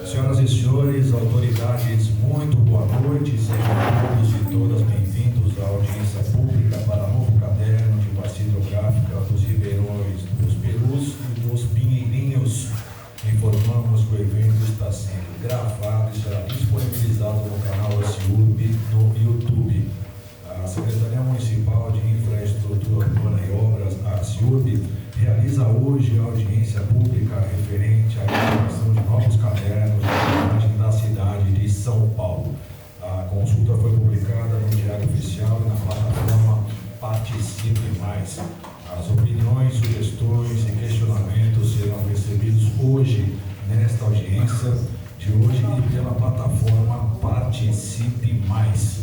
Senhoras e senhores, autoridades, muito boa noite. Sejam todos e todas bem-vindos à audiência pública para novo caderno de bacia hidrográfica dos Ribeirões, dos Perus e dos Pinheirinhos. Informamos que o evento está sendo gravado e será disponibilizado no canal ACIURB no YouTube. A Secretaria Municipal de Infraestrutura Urbana e Obras, a ACIURB, realiza hoje a audiência pública referente à elaboração de novos cadernos de drenagem da cidade de São Paulo. A consulta foi publicada no Diário Oficial e na plataforma Participe Mais. As opiniões, sugestões e questionamentos serão recebidos hoje, nesta audiência de hoje e pela plataforma Participe Mais,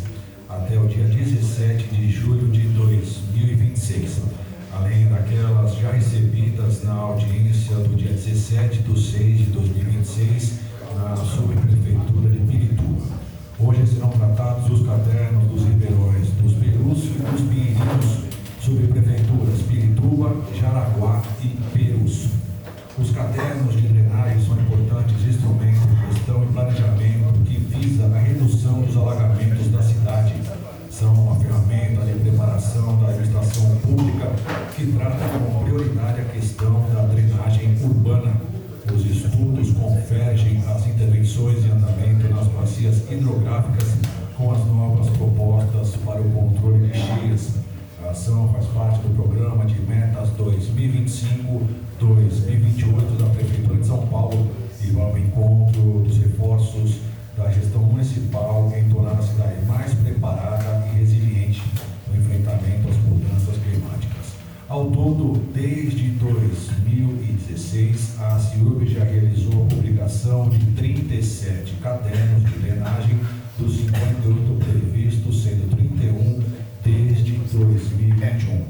até o dia 17 de julho de 2026. Além daquelas já recebidas na audiência do dia 17/6/2026, na Subprefeitura de Pirituba. Hoje serão tratados os cadernos dos Ribeirões, dos Perus e dos Pinheirinhos, subprefeituras Pirituba, Jaraguá e Perus. Os cadernos de drenagem são importantes instrumentos de gestão e planejamento que visa a redução dos alagamentos da cidade. São uma ferramenta de preparação da administração pública que trata como prioridade a questão da drenagem urbana. Os estudos convergem as intervenções em andamento nas bacias hidrográficas com as novas propostas para o controle de cheias. A ação faz parte do programa de metas 2025-2028 da Prefeitura de São Paulo e vai ao encontro dos reforços da gestão municipal em tornar a cidade mais preparada e resiliente no enfrentamento às mudanças climáticas. Ao todo, desde 2016, a ACIURB já realizou a publicação de 37 cadernos de drenagem dos 58 previstos, sendo 31 desde 2021.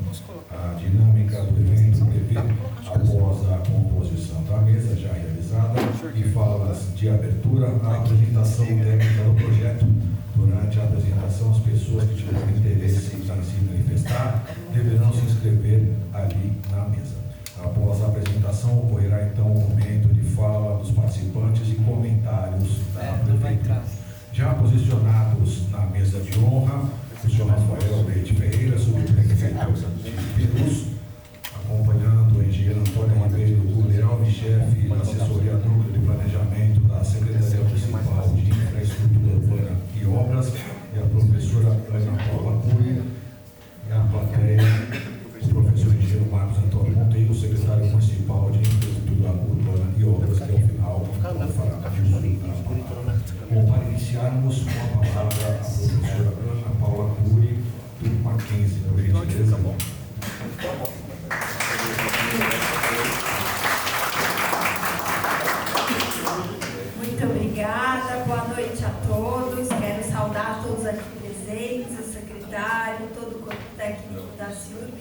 A dinâmica do evento prevê, após a composição da mesa já realizada e falas de abertura, a apresentação técnica do projeto. Durante a apresentação, as pessoas que tiverem interesse em se manifestar deverão se inscrever ali na mesa. Após a apresentação, ocorrerá então um momento de fala dos participantes e comentários da prefeitura. Já posicionados na mesa de honra, o senhor Rafael Leite Ferreira, subprefeito de Perus, acompanhando o engenheiro Antônio Ribeiro Guglielmi, chefe da assessoria núcleo de planejamento da Secretaria Municipal de Infraestrutura Urbana e Obras, e a professora Ana Paula Cury, e a plateia, o professor engenheiro Marcos Antônio Monteiro, secretário municipal de Infraestrutura Urbana e Obras, que ao final fará a palavra. Bom, para iniciarmos com a palavra a professora Ana Paula Cury, turma 15, por gentileza. Muito obrigada, boa noite a todos. Quero saudar todos aqui presentes, o secretário, todo o corpo técnico da ACIURB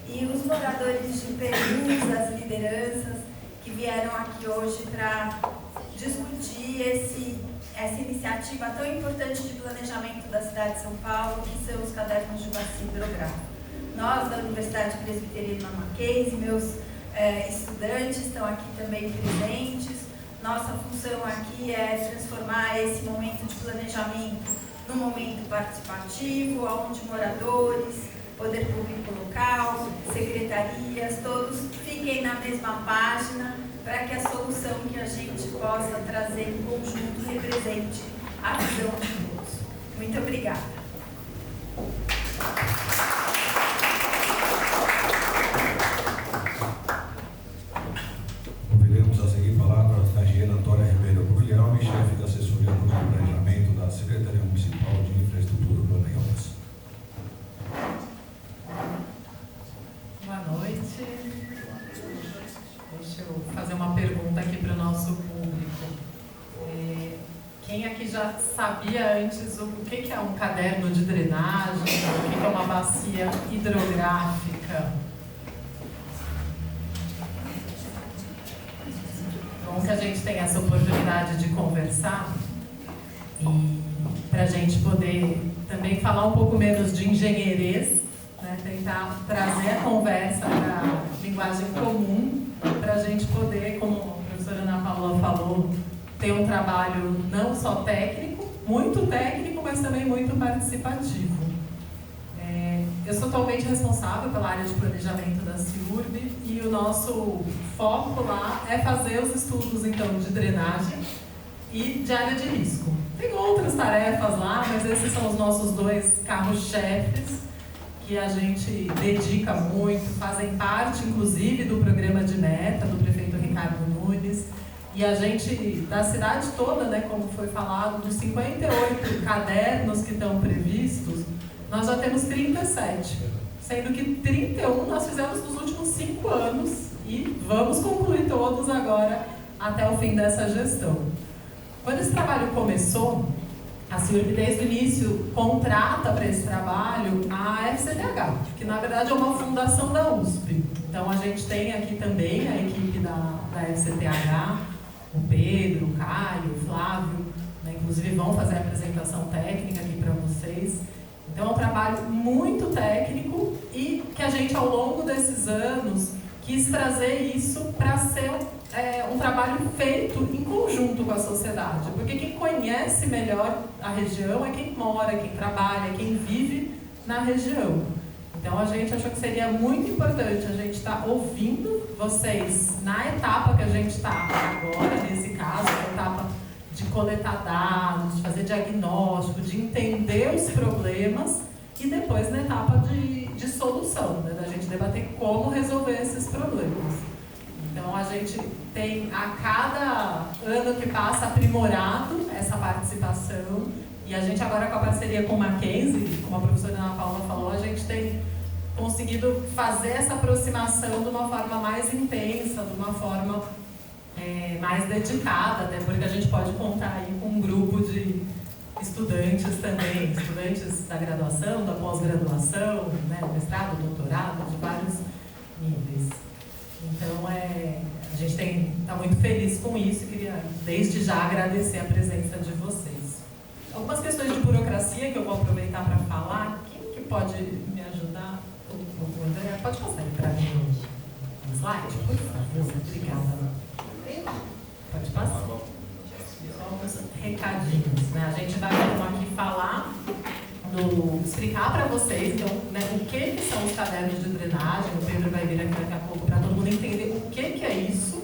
e os moradores de Perus, as lideranças que vieram aqui hoje para discutir essa iniciativa tão importante de planejamento da cidade de São Paulo, que são os cadernos de bacia hidrográfica. Nós, da Universidade Presbiteriana Mackenzie, meus estudantes estão aqui também presentes. Nossa função aqui é transformar esse momento de planejamento num momento participativo, onde moradores, poder público local, secretarias, todos fiquem na mesma página para que a solução que a gente possa trazer em conjunto represente a visão de todos. Muito obrigada. Ouviremos a seguir palavras da engenheira Antônia Ribeiro Guglielmi, chefe da assessoria do planejamento da Secretaria Municipal de Infraestrutura Urbana e Obras. Boa noite. Deixa eu fazer uma pergunta aqui para o nosso público. Quem aqui já sabia antes o que é um caderno de drenagem, o que é uma bacia hidrográfica? Bom que a gente tem essa oportunidade de conversar e para a gente poder também falar um pouco menos de engenheirês, né, tentar trazer a conversa para a linguagem comum, para a gente poder, como professora Ana Paula falou, tem um trabalho não só técnico, muito técnico, mas também muito participativo. Eu sou totalmente responsável pela área de planejamento da CIURB e o nosso foco lá é fazer os estudos, então, de drenagem e de área de risco. Tem outras tarefas lá, mas esses são os nossos dois carros-chefes que a gente dedica muito, fazem parte, inclusive, do programa de meta do prefeito Ricardo Nunes. E a gente, da cidade toda, né, como foi falado, dos 58 cadernos que estão previstos, nós já temos 37, sendo que 31 nós fizemos nos últimos 5 anos e vamos concluir todos agora até o fim dessa gestão. Quando esse trabalho começou, a CIURB desde o início contrata para esse trabalho a FCTH, que na verdade é uma fundação da USP. Então a gente tem aqui também a equipe da FCTH, o Pedro, o Caio, o Flávio, né, inclusive vão fazer a apresentação técnica aqui para vocês. Então é um trabalho muito técnico e que a gente, ao longo desses anos, quis trazer isso para ser um trabalho feito em conjunto com a sociedade. Porque quem conhece melhor a região é quem mora, quem trabalha, quem vive na região. Então a gente achou que seria muito importante a gente estar ouvindo vocês na etapa que a gente está agora, nesse caso, a etapa de coletar dados, de fazer diagnóstico, de entender os problemas e depois na etapa de solução, né, da gente debater como resolver esses problemas. Então a gente tem a cada ano que passa aprimorado essa participação e a gente agora com a parceria com o Mackenzie, como a professora Ana Paula falou, a gente tem conseguido fazer essa aproximação de uma forma mais intensa, de uma forma mais dedicada, até porque a gente pode contar aí com um grupo de estudantes também, estudantes da graduação, da pós-graduação, né, mestrado, doutorado, de vários níveis. Então, a gente está muito feliz com isso e queria, desde já, agradecer a presença de vocês. Algumas questões de burocracia que eu vou aproveitar para falar. Quem que pode me ajudar? O André, pode passar aí para mim o slide, por favor? Obrigada. Pode passar. Só uns recadinhos, né? A gente vai aqui falar, explicar para vocês, então, né, o que são os cadernos de drenagem. O Pedro vai vir aqui daqui a pouco para todo mundo entender o que é isso.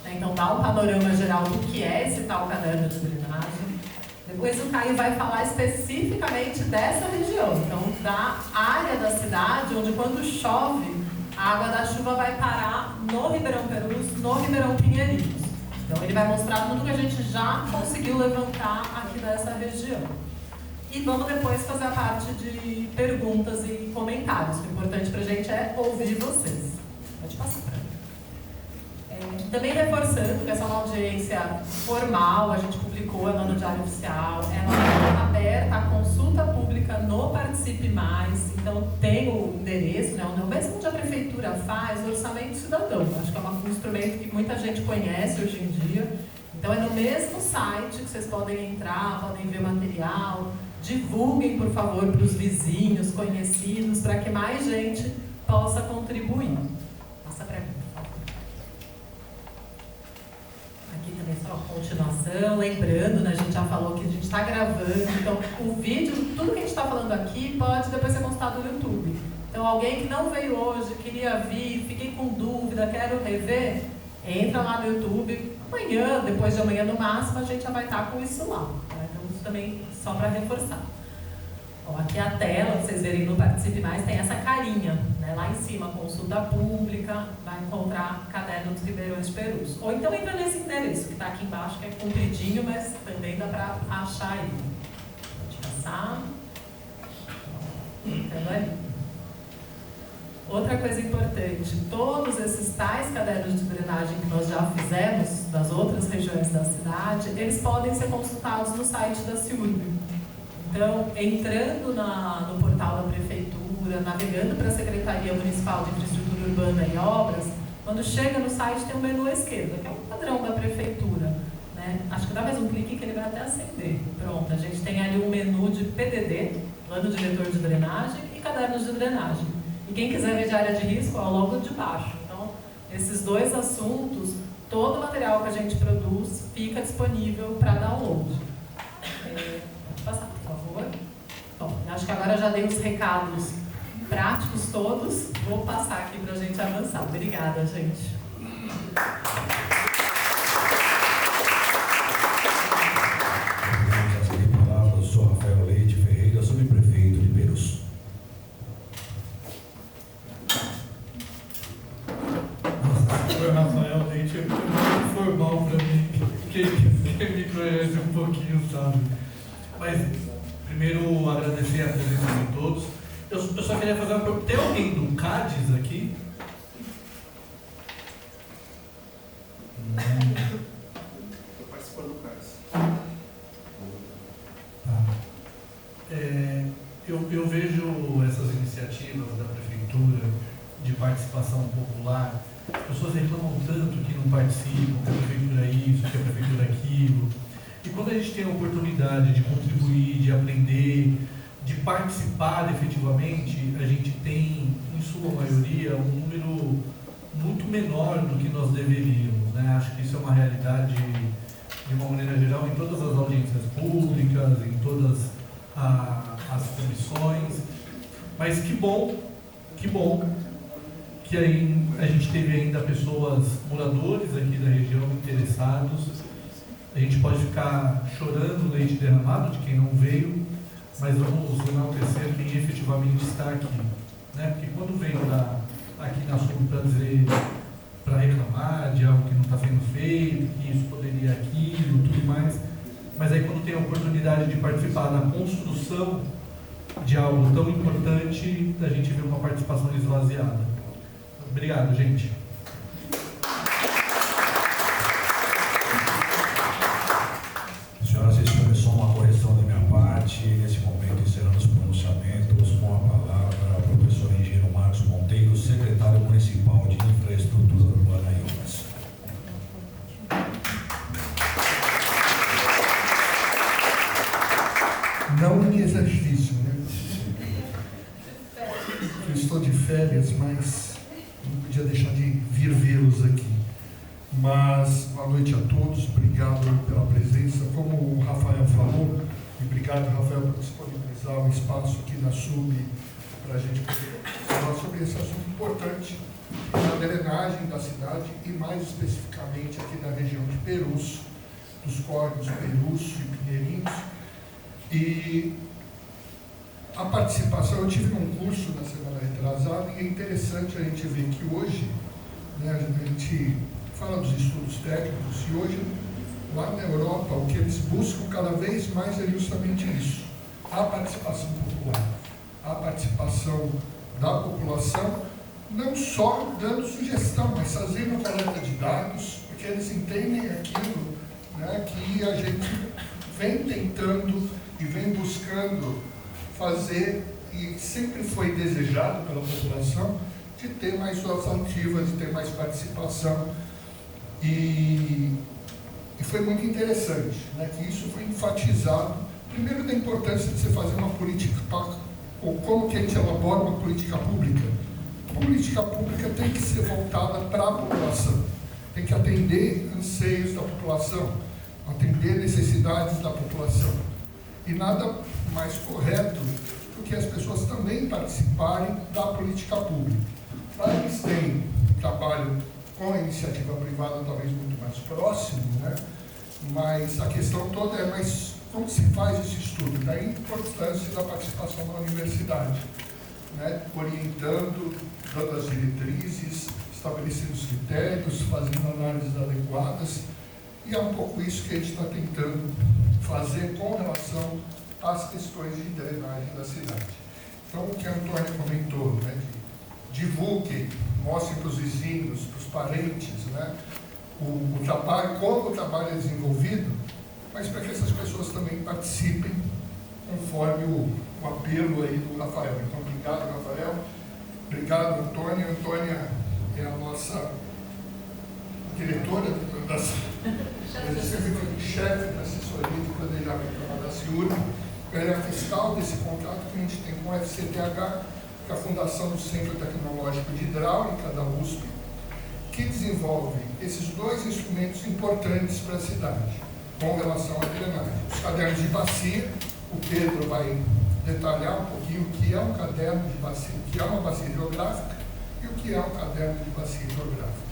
Né? Então, dar um panorama geral do que é esse tal caderno de drenagem. Depois o Caio vai falar especificamente dessa região, então, da área da cidade, onde quando chove, a água da chuva vai parar no Ribeirão Perus, no Ribeirão Pinheirinhos. Então ele vai mostrar tudo que a gente já conseguiu levantar aqui dessa região. E vamos depois fazer a parte de perguntas e comentários. O importante para a gente é ouvir vocês. Pode passar para mim. Também reforçando que essa é uma audiência formal, a gente publicou ela no Diário Oficial, ela é aberta à consulta pública no Participe Mais, então tem o endereço, né, o mesmo que a Prefeitura faz, o Orçamento Cidadão, acho que é um instrumento que muita gente conhece hoje em dia, então é no mesmo site que vocês podem entrar, podem ver material, divulguem, por favor, para os vizinhos, conhecidos, para que mais gente possa contribuir. Passa para mim. Aqui também só a continuação, lembrando, né, a gente já falou que a gente está gravando, então o vídeo, tudo que a gente está falando aqui pode depois ser consultado no YouTube. Então alguém que não veio hoje, queria vir, fiquei com dúvida, quero rever, entra lá no YouTube, amanhã, depois de amanhã no máximo, a gente já vai estar com isso lá. Tá? Então isso também só para reforçar. Ó, aqui a tela, vocês verem no Participe Mais, tem essa carinha, né? Lá em cima, consulta pública, vai encontrar Caderno dos Ribeirões Perus. Ou então entra nesse endereço que está aqui embaixo, que é compridinho, mas também dá para achar ele. Pode passar. Entrando ali. Outra coisa importante, todos esses tais cadernos de drenagem que nós já fizemos das outras regiões da cidade, eles podem ser consultados no site da CIURB. Então, entrando no portal da Prefeitura, navegando para a Secretaria Municipal de Infraestrutura Urbana e Obras, quando chega no site tem um menu à esquerda, que é um padrão da Prefeitura. Né? Acho que dá mais um clique que ele vai até acender. Pronto, a gente tem ali um menu de PDD, Plano Diretor de Drenagem, e Cadernos de Drenagem. E quem quiser ver de área de risco, é logo de baixo. Então, esses dois assuntos todo o material que a gente produz fica disponível para download. Pode passar, por favor. Bom, acho que agora eu já dei os recados práticos todos. Vou passar aqui para a gente avançar. Obrigada, gente. Sou Rafael Leite Ferreira, subprefeito de Perus. Sou Rafael Leite, é muito formal para mim. Quem me conhece um pouquinho sabe. Mas, primeiro, agradecer a presença de todos. Eu só queria fazer uma pergunta. Tem alguém do CADES aqui? Estou participando do CADES. Eu vejo essas iniciativas da Prefeitura de participação popular. As pessoas reclamam tanto que não participam, que a Prefeitura é isso, que a Prefeitura é aquilo. E quando a gente tem a oportunidade de contribuir, de aprender, de participar efetivamente, a gente tem, em sua maioria, um número muito menor do que nós deveríamos, né? Acho que isso é uma realidade, de uma maneira geral, em todas as audiências públicas, em todas as comissões. Mas que bom que aí a gente teve ainda pessoas, moradores aqui da região interessados. A gente pode ficar chorando o leite derramado de quem não veio, mas vamos enaltecer quem efetivamente está aqui, né? Porque quando vem aqui na SUB para dizer, para reclamar de algo que não está sendo feito, que isso poderia aquilo, tudo mais, mas aí quando tem a oportunidade de participar da construção de algo tão importante, a gente vê uma participação esvaziada. Obrigado, gente. Senhoras e senhores, só uma correção da minha parte. Nesse momento, encerrando os pronunciamentos, com a palavra o professor engenheiro Marcos Monteiro, secretário municipal de Infraestrutura Urbana e Obras. Não em exercício, né? Eu estou de férias, mas não podia deixar de vir vê-los aqui. Mas, boa noite a todos, obrigado pela presença. Como o Rafael falou, e obrigado, Rafael, por disponibilizar um espaço aqui na SUB para a gente poder falar sobre esse assunto importante da drenagem da cidade e, mais especificamente, aqui da região de Perus, dos córregos Perus e Pinheirinhos. E a participação, eu tive um curso na semana retrasada e é interessante a gente ver que hoje, né, a gente fala dos estudos técnicos e hoje, lá na Europa, o que eles buscam cada vez mais é justamente isso, a participação popular, a participação da população, não só dando sugestão, mas fazendo coleta de dados, porque eles entendem aquilo, né, que a gente vem tentando e vem buscando fazer, e sempre foi desejado pela população, de ter mais voz ativa, de ter mais participação. E foi muito interessante, né, que isso foi enfatizado, primeiro da importância de você fazer uma política, ou como que a gente elabora uma política pública. A política pública tem que ser voltada para a população, tem que atender anseios da população, atender necessidades da população. E nada mais correto do que as pessoas também participarem da política pública. Lá eles têm trabalho com a iniciativa privada, talvez muito mais próximo, né? Mas a questão toda é, mas como se faz esse estudo? Daí a importância da participação na universidade, né? Orientando, dando as diretrizes, estabelecendo os critérios, fazendo análises adequadas, e é um pouco isso que a gente está tentando fazer com relação às questões de drenagem da cidade. Então, o que a Antônia comentou, né? Divulguem, mostrem para os vizinhos, para os parentes, né, o trabalho, como o trabalho é desenvolvido, mas para que essas pessoas também participem, conforme o apelo aí do Rafael. Então, obrigado, Rafael. Obrigado, Antônia. Antônia é a nossa diretora, chefe da assessoria de planejamento da CIURB. Ela é a fiscal desse contrato que a gente tem com a FCTH, que é a Fundação do Centro Tecnológico de Hidráulica da USP, que desenvolve esses dois instrumentos importantes para a cidade, com relação à drenagem. Os cadernos de bacia, o Pedro vai detalhar um pouquinho o que é um caderno de bacia, o que é uma bacia hidrográfica e o que é um caderno de bacia hidrográfica.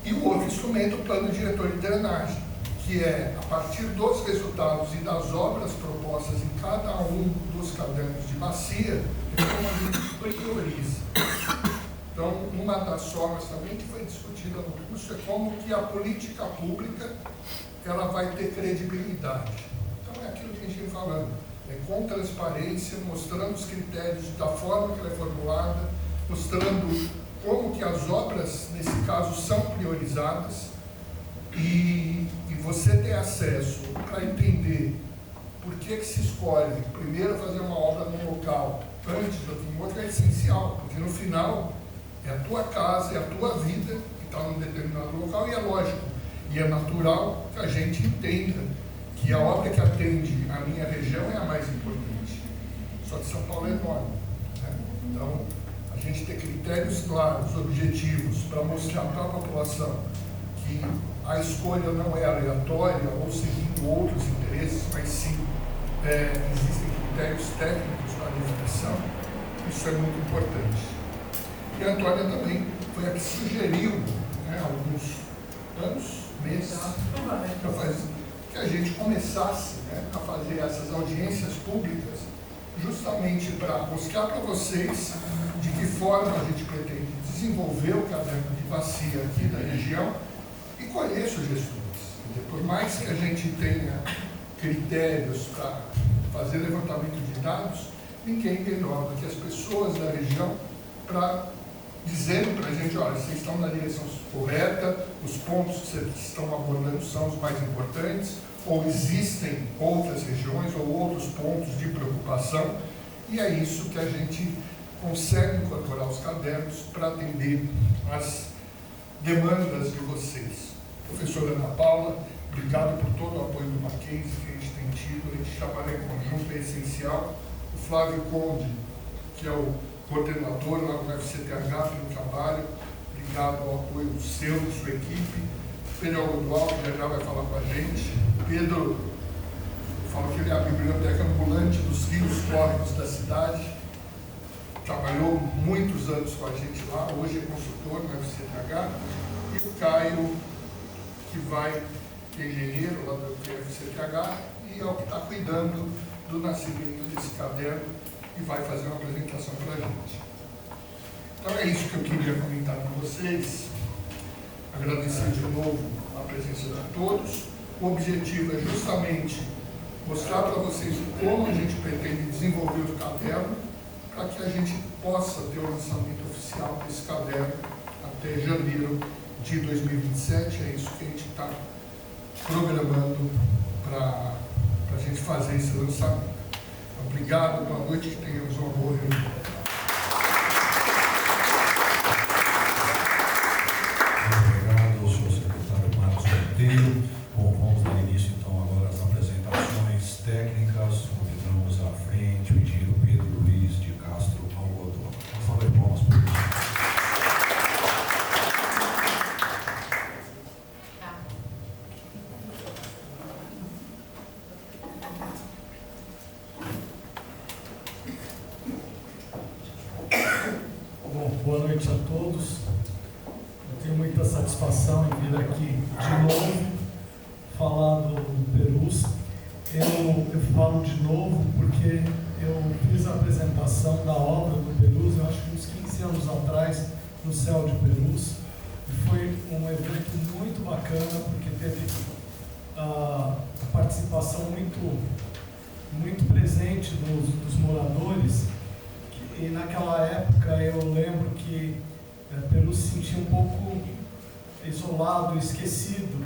E o outro instrumento, o plano diretor de drenagem, que é, a partir dos resultados e das obras propostas em cada um dos cadernos de bacia, como a gente prioriza. Então, uma das formas também que foi discutida no curso é como que a política pública ela vai ter credibilidade. Então, é aquilo que a gente vem falando, é com transparência, mostrando os critérios da forma que ela é formulada, mostrando como que as obras, nesse caso, são priorizadas e você ter acesso para entender por que se escolhe primeiro fazer uma obra num local antes de outro é essencial, porque no final é a tua casa, é a tua vida que está num determinado local e é lógico, e é natural que a gente entenda que a obra que atende a minha região é a mais importante. Só que São Paulo é enorme, né? Então, a gente ter critérios claros, objetivos, para mostrar para a população que a escolha não é aleatória ou seguindo outros interesses, mas sim existem critérios técnicos para a definição, isso é muito importante. E a Antônia também foi a que sugeriu, né, alguns anos, meses, que a gente começasse, né, a fazer essas audiências públicas justamente para mostrar para vocês de que forma a gente pretende desenvolver o caderno de bacia aqui da região e colher sugestões. Por mais que a gente tenha critérios para fazer levantamento de dados, ninguém melhor do que as pessoas da região para dizerem para a gente, olha, vocês estão na direção correta, os pontos que vocês estão abordando são os mais importantes, ou existem outras regiões ou outros pontos de preocupação, e é isso que a gente consegue incorporar os cadernos para atender as demandas de vocês. Professora Ana Paula, obrigado por todo o apoio do Mackenzie que a gente tem tido, a gente trabalha em conjunto, é essencial. O Flávio Conde, que é o coordenador lá do FCTH pelo trabalho, obrigado ao apoio seu, de sua equipe. Pedro Algodual, que já vai falar com a gente. Pedro fala que ele é a biblioteca ambulante dos rios córregos da cidade, trabalhou muitos anos com a gente lá, hoje é consultor no FCTH. E o Caio, que é engenheiro lá do FCTH e é o que está cuidando do nascimento desse caderno e vai fazer uma apresentação para a gente. Então é isso que eu queria comentar com vocês. Agradecer de novo a presença de todos. O objetivo é justamente mostrar para vocês como a gente pretende desenvolver o caderno para que a gente possa ter o lançamento oficial desse caderno até janeiro de 2027. É isso que a gente está programando para a gente fazer esse lançamento. Obrigado, boa noite, que tenhamos uma boa reunião. Obrigado ao senhor secretário Marcos Monteiro. Bom, vamos dar início então agora às apresentações técnicas. Convidamos à frente o engenheiro Pedro Luiz de Castro Algodual. Uma salva de palmas por isso. Boa noite a todos. Eu tenho muita satisfação em vir aqui de novo falar do Perus. Eu falo de novo porque eu fiz a apresentação da obra do Perus, eu acho que uns 15 anos atrás, no Céu de Perus. E foi um evento muito bacana porque teve a participação muito presente dos moradores. E naquela época eu lembro que Perus se sentia um pouco isolado, esquecido.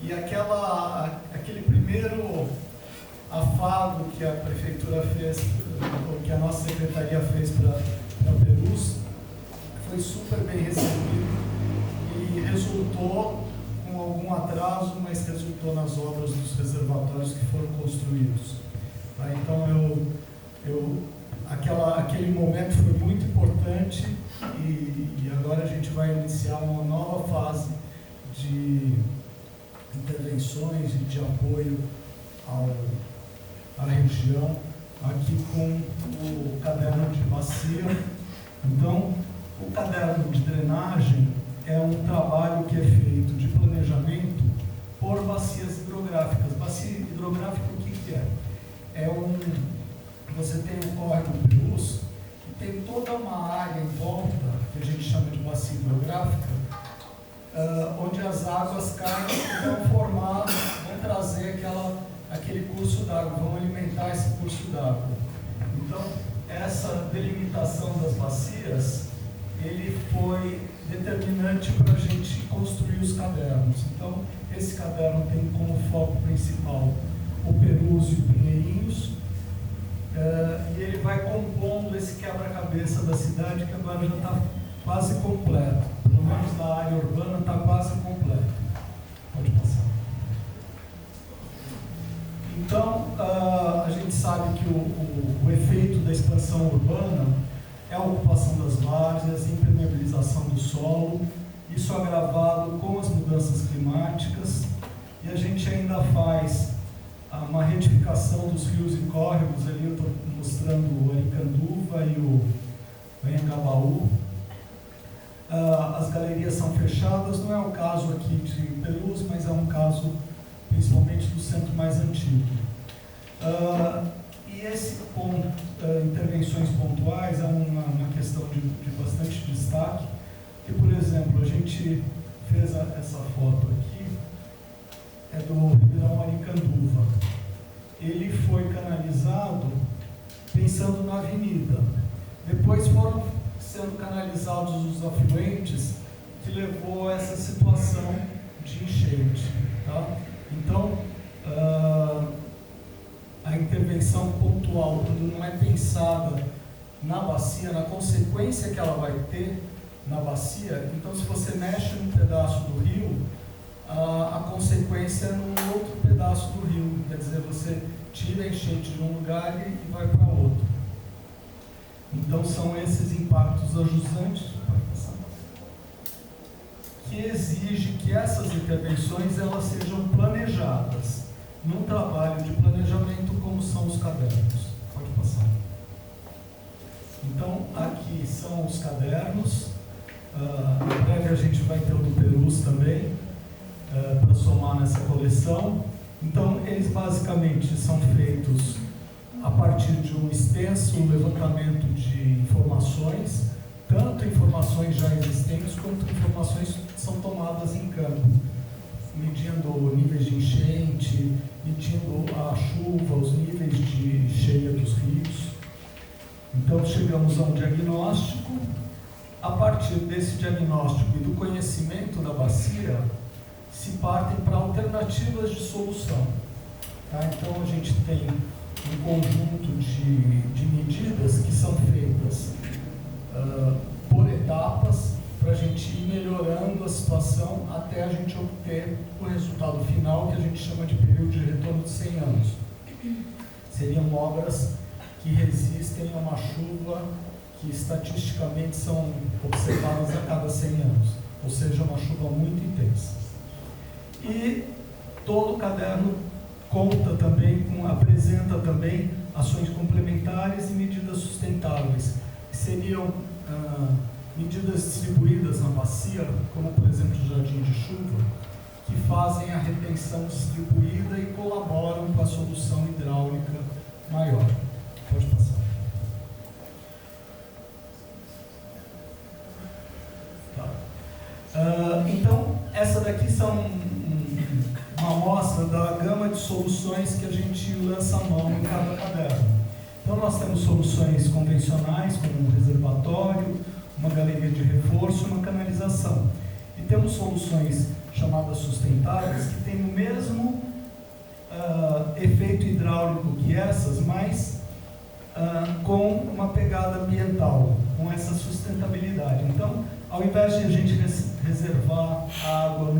E aquele primeiro afago que a prefeitura fez, que a nossa secretaria fez para Perus, foi super bem recebido e resultou com algum atraso, mas resultou nas obras dos reservatórios que foram construídos. Então eu aquele momento foi muito importante e agora a gente vai iniciar uma nova fase de intervenções e de apoio à região, aqui com o caderno de bacia. Então, o caderno de drenagem é um trabalho que é feito de planejamento por bacias hidrográficas. Bacia hidrográfica, o que é? Você tem um córrego Perus, que tem toda uma área em volta, que a gente chama de bacia hidrográfica, onde as águas caem e vão trazer aquele curso d'água, vão alimentar esse curso d'água. Então, essa delimitação das bacias, ele foi determinante para a gente construir os cadernos. Então, esse caderno tem como foco principal o Perus e o Pinheirinhos, e ele vai compondo esse quebra-cabeça da cidade, que agora já está quase completo. Pelo menos na área urbana está quase completo. Pode passar. Então, a gente sabe que o efeito da expansão urbana é a ocupação das várzeas, impermeabilização do solo, isso agravado com as mudanças climáticas, e a gente ainda faz uma retificação dos rios e córregos. Ali eu estou mostrando o Aricanduva e o Anhangabaú. As galerias são fechadas, não é o caso aqui de Perus, mas é um caso principalmente do centro mais antigo. E esse ponto, intervenções pontuais, é uma questão de bastante destaque, que, por exemplo, a gente fez essa foto aqui, é do Ribeirão Aricanduva. Ele foi canalizado pensando na avenida. Depois foram sendo canalizados os afluentes, que levou a essa situação de enchente. Tá? Então, a intervenção pontual, quando não é pensada na bacia, na consequência que ela vai ter na bacia, então se você mexe num pedaço do rio, a consequência é num outro pedaço do rio. Quer dizer, você tira a enchente de um lugar e vai para outro. Então são esses impactos ajustantes que exige que essas intervenções elas sejam planejadas num trabalho de planejamento, como são os cadernos. Pode passar. Então, aqui são os cadernos. Em breve a gente vai ter o do Perus também, para somar nessa coleção. Então, eles basicamente são feitos a partir de um extenso levantamento de informações, tanto informações já existentes, quanto informações que são tomadas em campo, medindo níveis de enchente, medindo a chuva, os níveis de cheia dos rios. Então, chegamos a um diagnóstico. A partir desse diagnóstico e do conhecimento da bacia, se partem para alternativas de solução. Tá? Então, a gente tem um conjunto de medidas que são feitas por etapas, para a gente ir melhorando a situação até a gente obter o resultado final, que a gente chama de período de retorno de 100 anos. Seriam obras que resistem a uma chuva que estatisticamente são observadas a cada 100 anos, ou seja, uma chuva muito intensa. E todo o caderno apresenta também ações complementares e medidas sustentáveis, que seriam medidas distribuídas na bacia, como por exemplo o jardim de chuva, que fazem a retenção distribuída e colaboram com a solução hidráulica maior. Pode passar. Tá. Então, essa daqui são uma amostra da gama de soluções que a gente lança a mão em cada caderno. Então, nós temos soluções convencionais, como um reservatório, uma galeria de reforço, uma canalização. E temos soluções chamadas sustentáveis, que têm o mesmo efeito hidráulico que essas, mas com uma pegada ambiental, com essa sustentabilidade. Então, ao invés de a gente reservar a água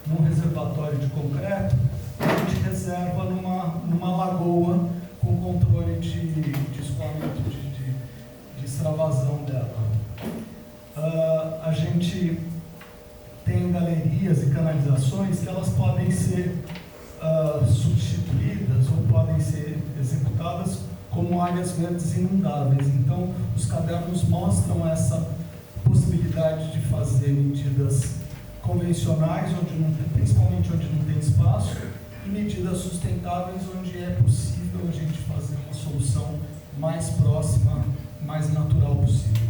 num reservatório de concreto, a gente reserva numa lagoa com controle de escoamento de extravasão dela. A gente tem galerias e canalizações que elas podem ser substituídas ou podem ser executadas como áreas verdes inundáveis. Então, os cadernos mostram essa possibilidade de fazer medidas convencionais, principalmente onde não tem espaço, e medidas sustentáveis, onde é possível a gente fazer uma solução mais próxima, mais natural possível.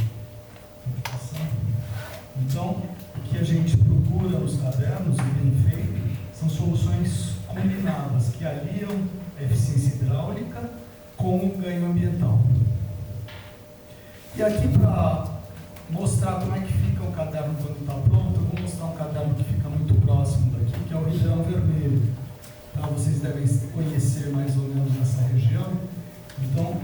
Então, o que a gente procura nos cadernos, e bem feito, são soluções combinadas, que aliam a eficiência hidráulica com o ganho ambiental. E aqui, para mostrar como é que fica o caderno quando está pronto, eu vou mostrar um caderno que fica muito próximo daqui, que é o Ribeirão Vermelho. Tá? Vocês devem conhecer mais ou menos essa região. Então,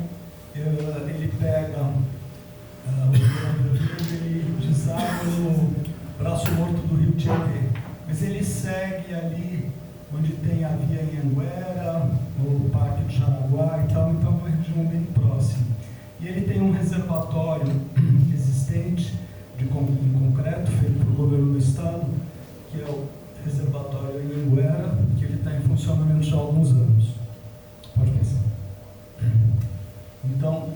ele pega o Ribeirão Vermelho, ele deságua no braço morto do Rio Tietê. Mas ele segue ali onde tem a Via Anhanguera, no Parque de Jaraguá e tal, então é uma região bem próxima. E ele tem um reservatório existente em concreto, feito pelo governo do estado, que é o reservatório Anhanguera, que ele está em funcionamento já há alguns anos. Pode pensar. Então,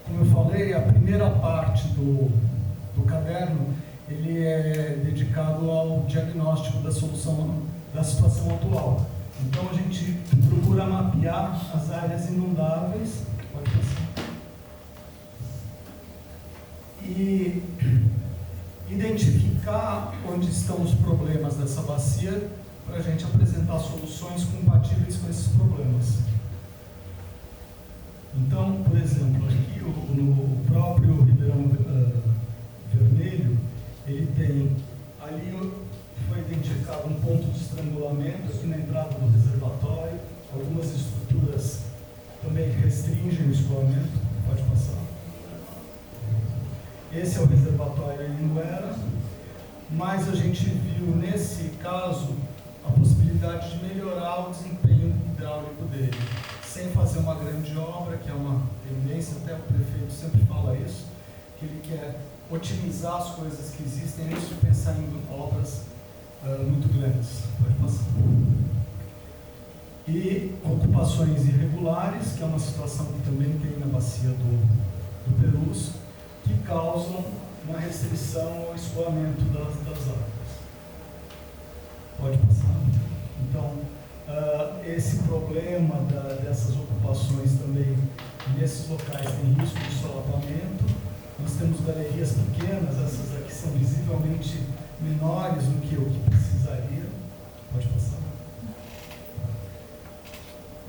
como eu falei, a primeira parte do caderno, ele é dedicado ao diagnóstico da solução da situação atual. Então, a gente procura mapear as áreas inundáveis, pode pensar, e identificar onde estão os problemas dessa bacia para a gente apresentar soluções compatíveis com esses problemas. Então, por exemplo, aqui no próprio Ribeirão Vermelho, ele tem, ali foi identificado um ponto de estrangulamento aqui na entrada do reservatório, algumas estruturas também restringem o escoamento, pode passar. Esse é o reservatório Anhanguera, mas a gente viu nesse caso a possibilidade de melhorar o desempenho hidráulico dele, sem fazer uma grande obra, que é uma tendência, até o prefeito sempre fala isso, que ele quer otimizar as coisas que existem antes de pensar em obras muito grandes. Pode passar. E ocupações irregulares, que é uma situação que também tem na bacia do Perus, que causam uma restrição ao escoamento das águas. Pode passar. Então, esse problema dessas ocupações também, nesses locais, tem risco de solapamento. Nós temos galerias pequenas, essas aqui são visivelmente menores do que o que precisaria. Pode passar.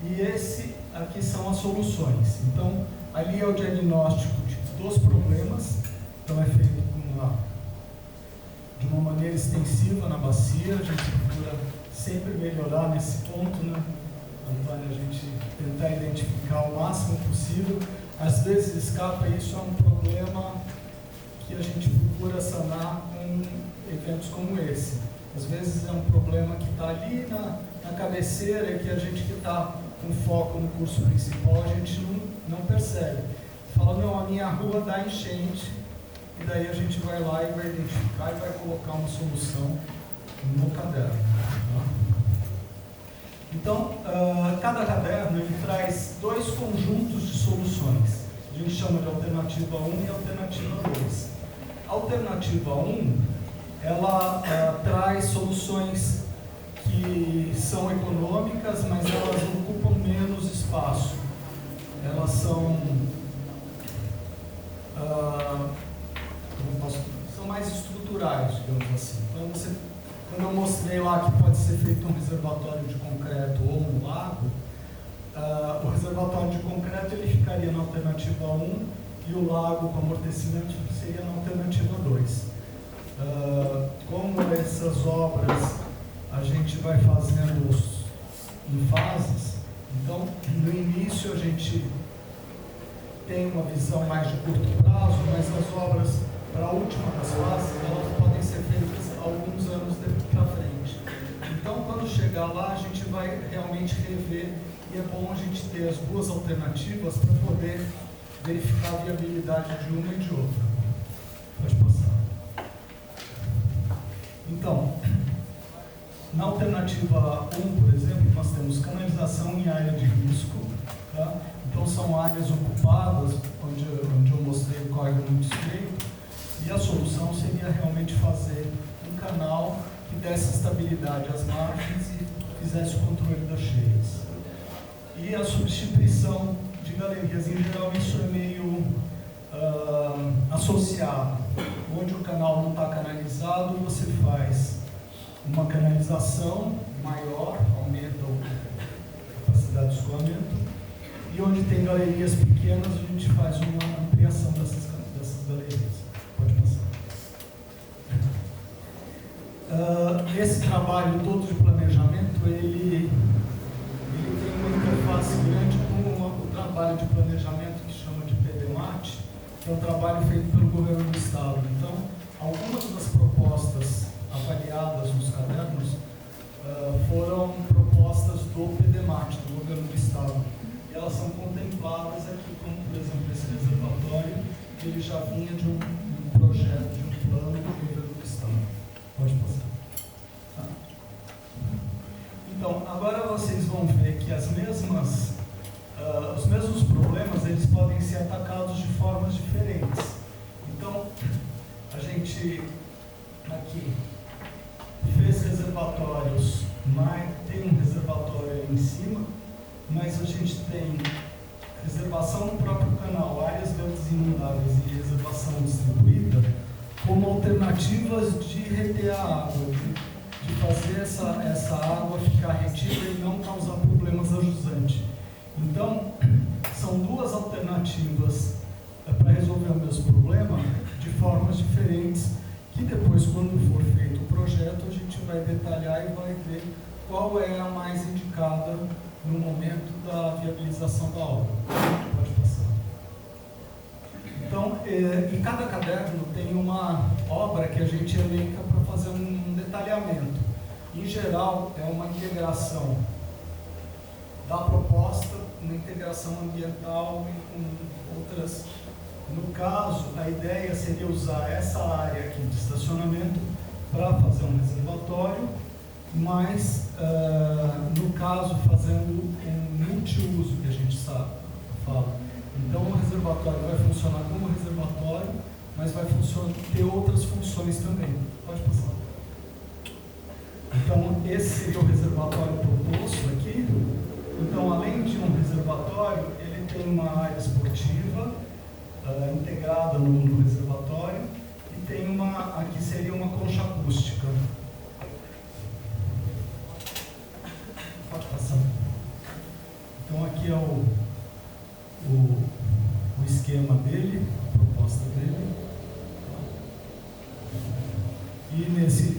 E esse aqui são as soluções. Então, ali é o diagnóstico dos problemas. Então, é feito de uma maneira extensiva na bacia. A gente procura sempre melhorar nesse ponto, né? Antônio, a gente tentar identificar o máximo possível. Às vezes escapa, isso é um problema que a gente procura sanar com eventos como esse. Às vezes é um problema que está ali na cabeceira e que a gente que está com foco no curso principal, a gente não percebe. Fala, não, a minha rua dá enchente, e daí a gente vai lá e vai identificar e vai colocar uma solução no caderno. Tá? Então, cada caderno ele traz dois conjuntos de soluções. A gente chama de alternativa 1 e alternativa 2. A alternativa 1, ela traz soluções que são econômicas, mas elas ocupam menos espaço. Elas são mais estruturais, digamos assim. Então, quando eu mostrei lá que pode ser feito um reservatório de concreto ou um lago, o reservatório de concreto ele ficaria na alternativa 1 e o lago com amortecimento seria na alternativa 2. Como essas obras a gente vai fazendo em fases, então no início a gente tem uma visão mais de curto prazo, mas as obras para a última das fases, elas podem ser feitas alguns anos para frente. Então, quando chegar lá, a gente vai realmente rever e é bom a gente ter as duas alternativas para poder verificar a viabilidade de uma e de outra. Pode passar. Então, na alternativa 1, por exemplo, nós temos canalização em área de risco. Tá? Então, são áreas ocupadas, onde eu mostrei o córrego muito estreito, e a solução seria realmente fazer um canal que desse estabilidade às margens e fizesse o controle das cheias. E a substituição de galerias, em geral, isso é meio associado. Onde o canal não está canalizado, você faz uma canalização maior, aumenta a capacidade de escoamento, e onde tem galerias pequenas, a gente faz uma ampliação dessas galerias. Pode passar. Esse trabalho todo de planejamento, ele tem uma interface grande com o trabalho de planejamento que chama de PDMAT, que é um trabalho feito pelo governo do Estado. Então, algumas das propostas avaliadas nos cadernos foram propostas do PDMAT, do governo do Estado. E elas são contempladas aqui, como, por exemplo, esse reservatório, que ele já vinha de um projeto, de um plano do governo do Estado. Pode passar. Tá. Então, agora vocês vão ver que os mesmos problemas, eles podem ser atacados de formas diferentes. Então, a gente aqui fez reservatórios, tem um reservatório aí em cima, mas a gente tem reservação no próprio canal, áreas verdes inundáveis e reservação distribuída como alternativas de reter a água, de fazer essa água ficar retida e não causar problemas a jusante. Então, são duas alternativas para resolver o mesmo problema de formas diferentes, que depois, quando for feito o projeto, a gente vai detalhar e vai ver qual é a mais indicada no momento da viabilização da obra. Pode passar. Então, em cada caderno tem uma obra que a gente elenca para fazer um detalhamento. Em geral, é uma integração da proposta, uma integração ambiental e com outras. No caso, a ideia seria usar essa área aqui de estacionamento para fazer um reservatório, mas, no caso, fazendo um multiuso, que a gente fala. Então, o reservatório vai funcionar como reservatório, mas vai ter outras funções também. Pode passar. Então, esse seria o reservatório proposto aqui. Então, além de um reservatório, ele tem uma área esportiva integrada no reservatório e tem aqui seria uma concha acústica. Pode passar. Então, aqui é o esquema dele, a proposta dele. E nesse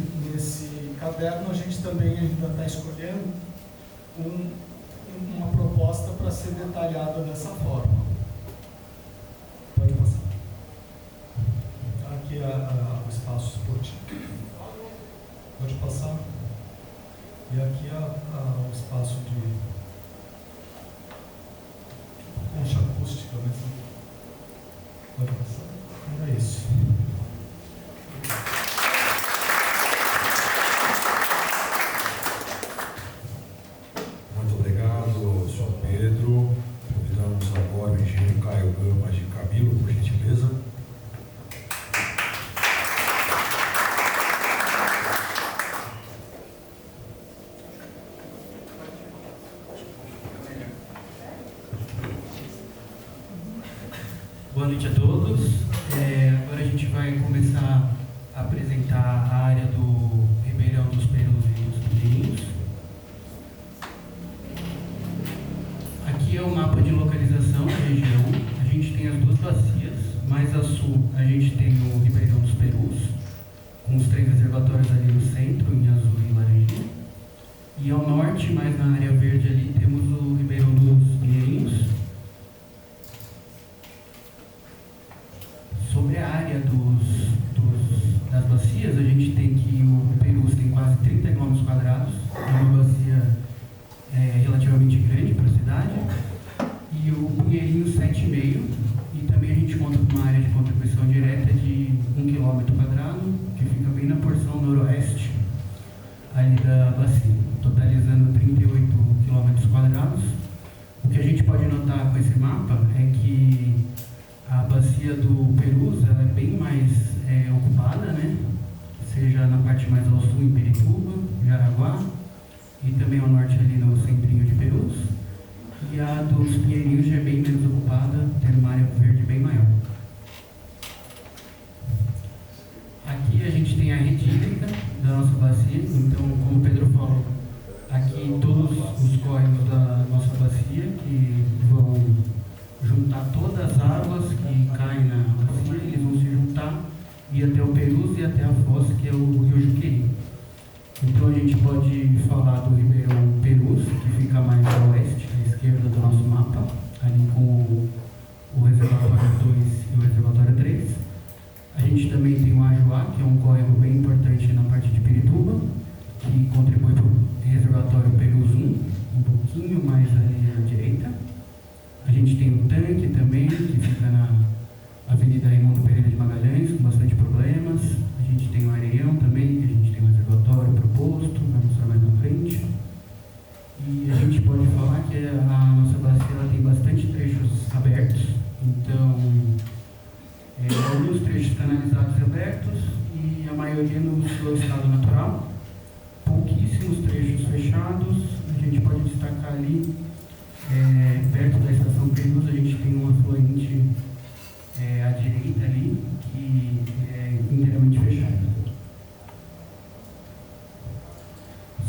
caderno a gente também ainda está escolhendo uma proposta para ser detalhada dessa forma. Pode passar. Aqui é o espaço esportivo. Pode passar. E aqui é o espaço de concha acústica mesmo. Pode passar. Era isso. Muito obrigado, senhor Pedro. Convidamos agora o engenheiro Caio Gama de Camilo, por gentileza. Boa noite a todos. Agora a gente vai começar a apresentar a área do Ribeirão dos Perus e dos Pinheiros. Aqui é o mapa de localização da região. A gente tem as duas bacias. Mais a sul, a gente tem o Ribeirão dos Perus, com os 3 reservatórios ali no centro, em azul e laranja. E ao norte, mais na área verde ali, temos o Ribeirão dos Pinheiros. Sobre a área das bacias, a gente tem que o Perus tem quase 30 km², é uma bacia relativamente grande para a cidade. ali da bacia, totalizando 38 km². O que a gente pode notar com esse mapa é que a bacia do Perus ela é bem mais ocupada, né? Seja na parte mais ao sul, em Pirituba, Jaraguá, e também ao norte ali no centrinho de Perus. E a dos Pinheirinhos já é bem menos ocupada, tendo uma área verde bem maior. Aqui a gente tem a rede hídrica da nossa bacia, então, como o Pedro falou, aqui todos os córregos da nossa bacia que vão juntar todas as águas que caem na bacia, eles vão se juntar e até o Perus e até a foz, que é o Rio Juqueri. Então a gente pode falar do Ribeirão Perus, que fica mais a oeste, à esquerda do nosso mapa, ali com o reservatório 2 e o reservatório 3. A gente também tem o Ajuá, que é um córrego bem importante na parte de Pirituba, que contribui para o reservatório Perus 1, um pouquinho mais ali à direita. A gente tem o Tanque também, que fica na Avenida Raimundo Pereira de Magalhães, com bastante problemas. A gente tem o Areião também, que a gente tem um reservatório proposto, vai mostrar mais na frente. E a gente pode falar que a nossa bacia ela tem bastante trechos abertos, então alguns trechos canalizados e abertos e a maioria no seu estado natural. Pouquíssimos trechos fechados. A gente pode destacar ali, perto da estação Perus, a gente tem um afluente à direita ali, que é inteiramente fechado.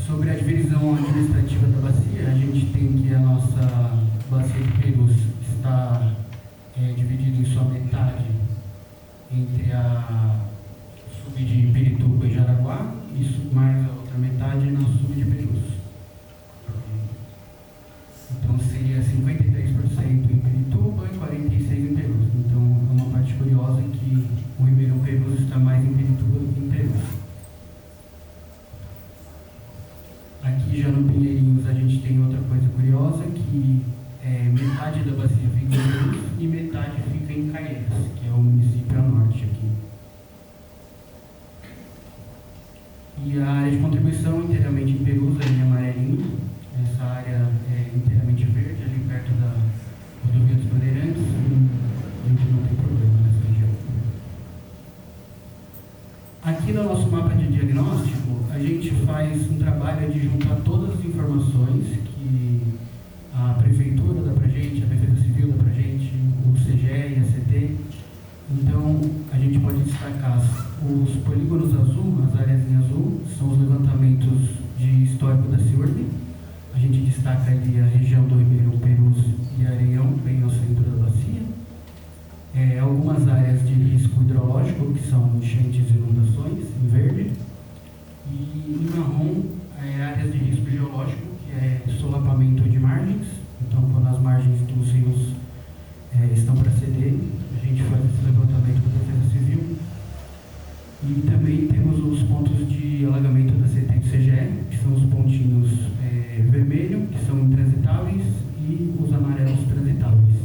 Sobre a divisão administrativa da bacia, a gente tem que a nossa bacia de Perus está dividida em sua metade entre a sub de Pirituba e Jaraguá, e mais a outra metade na sub de Perus. Então seria 53% em Pirituba e 46% em Perus. Então é uma parte curiosa que o Ribeirão Perus está mais em Pirituba do que em Perus. Aqui já no Pinheirinhos a gente tem outra coisa curiosa, que metade da bacia fica em Perus e metade fica em Caieiras, que é o município a norte aqui. E a área de contribuição inteiramente em Perus, ali em amarelinho. Essa área é inteiramente verde, ali perto da rodovia dos Bandeirantes, a gente não tem problema nessa região. Aqui no nosso mapa de diagnóstico, a gente faz um trabalho de juntar todas as informações que a Prefeitura dá pra gente, a Defesa Civil dá pra gente, o CGE e a CT. Então, a gente pode destacar os polígonos azul, as áreas em azul, são os levantamentos de histórico da CIURB. A gente destaca ali a região do Ribeirão Perus e Areião, bem ao centro da bacia. Algumas áreas de risco hidrológico, que são enchentes e inundações, em verde. E em marrom, áreas de risco geológico, que é solapamento de margens. Então, quando as margens dos rios estão para ceder, a gente faz esse levantamento da Defesa Civil. E também temos os pontos de alagamento da CT e do CGE, que são os pontinhos vermelho, que são intransitáveis, e os amarelos transitáveis.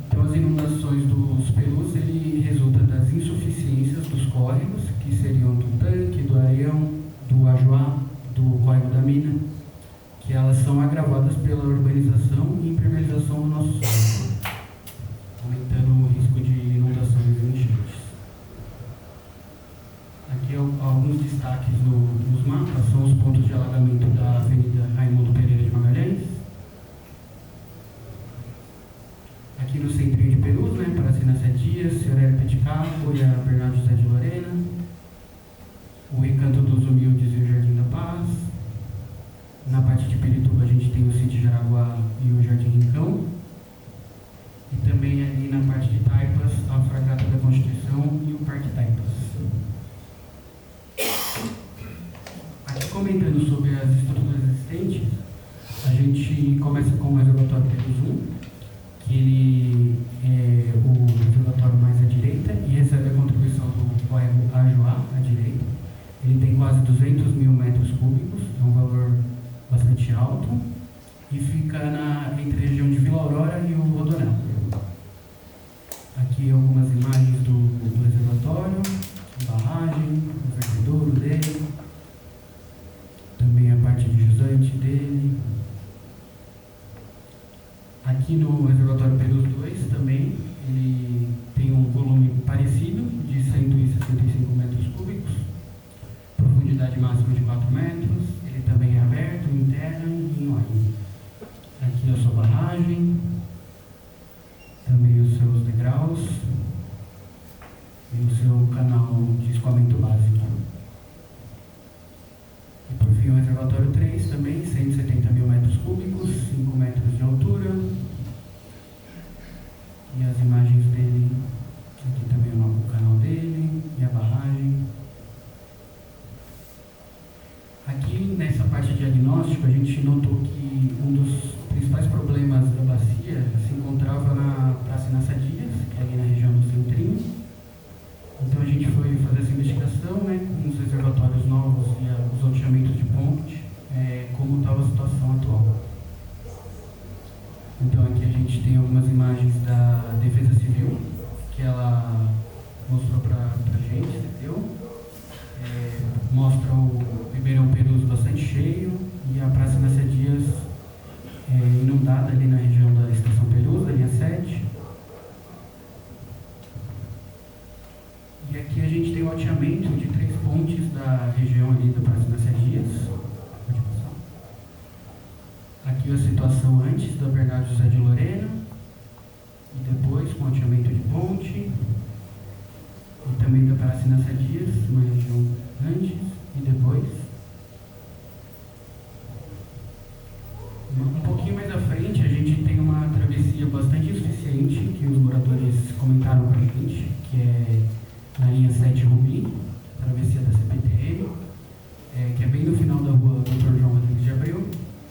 Então, as inundações dos Perus, ele resulta das insuficiências dos córregos, que seriam do Tanque, do Areião, do Ajuá, do Córrego da Mina, que elas são agravadas pela urbanização e impermeabilização do nosso solo, aumentando o risco de inundações e enchentes. Aqui alguns destaques nos mapas são os pontos de alagamento da Avenida Raimundo Pereira de Magalhães. Aqui no centrinho de Perus, né, Paracina Sete Dias, Ceará Peticavo e a Bernardo José de Lorena. O Recanto dos Humildes e o Jardim da Paz. Na parte de Pirituba a gente tem o Sítio Jaraguá e o Jardim Rincão. E também ali na parte de Taipas, a Fragata da Constituição e o Parque Taipas. Aqui comentando sobre as estruturas existentes, a gente começa com o reservatório Perus 1, que ele é o reservatório mais à direita e recebe a contribuição do córrego Ajuá à direita. Ele tem quase 200 mil metros cúbicos, é um valor bastante alto, e fica entre a região de Vila Aurora e o Rodonel. Aqui algumas imagens do reservatório, barragem, o vertedouro, seu canal de escoamento básico. E por fim o reservatório 3 também, 170 mil metros cúbicos, 5 metros de altura. E as imagens dele, aqui também o canal dele e a barragem. Aqui nessa parte de diagnóstico a gente notou que um dos principais problemas da bacia se encontrava na Praça Inácio Dias, que é ali na região do Centrinho. Então a gente foi fazer essa investigação, né, com os reservatórios novos e os loteamentos de ponte, como estava a situação atual. Então aqui a gente tem algumas imagens da Defesa Civil, que ela mostrou para a gente, entendeu? Mostra o Ribeirão Perus bastante cheio e a Praça Inácio Dias inundada ali na região da Estação Perus, da linha 7. E aqui a gente tem o loteamento de 3 pontes da região ali da Praça Inácio Dias. Pode passar. Aqui a situação antes da Bernardo José de Lorena e depois com o loteamento de ponte. E também da Praça Inácio Dias, uma região antes e depois. Um pouquinho mais à frente, a gente tem uma travessia bastante insuficiente, que os moradores comentaram para a gente, que é na linha 7 Rubi, travessia da CPTM, que é bem no final da rua Dr. João Rodrigues de Abreu.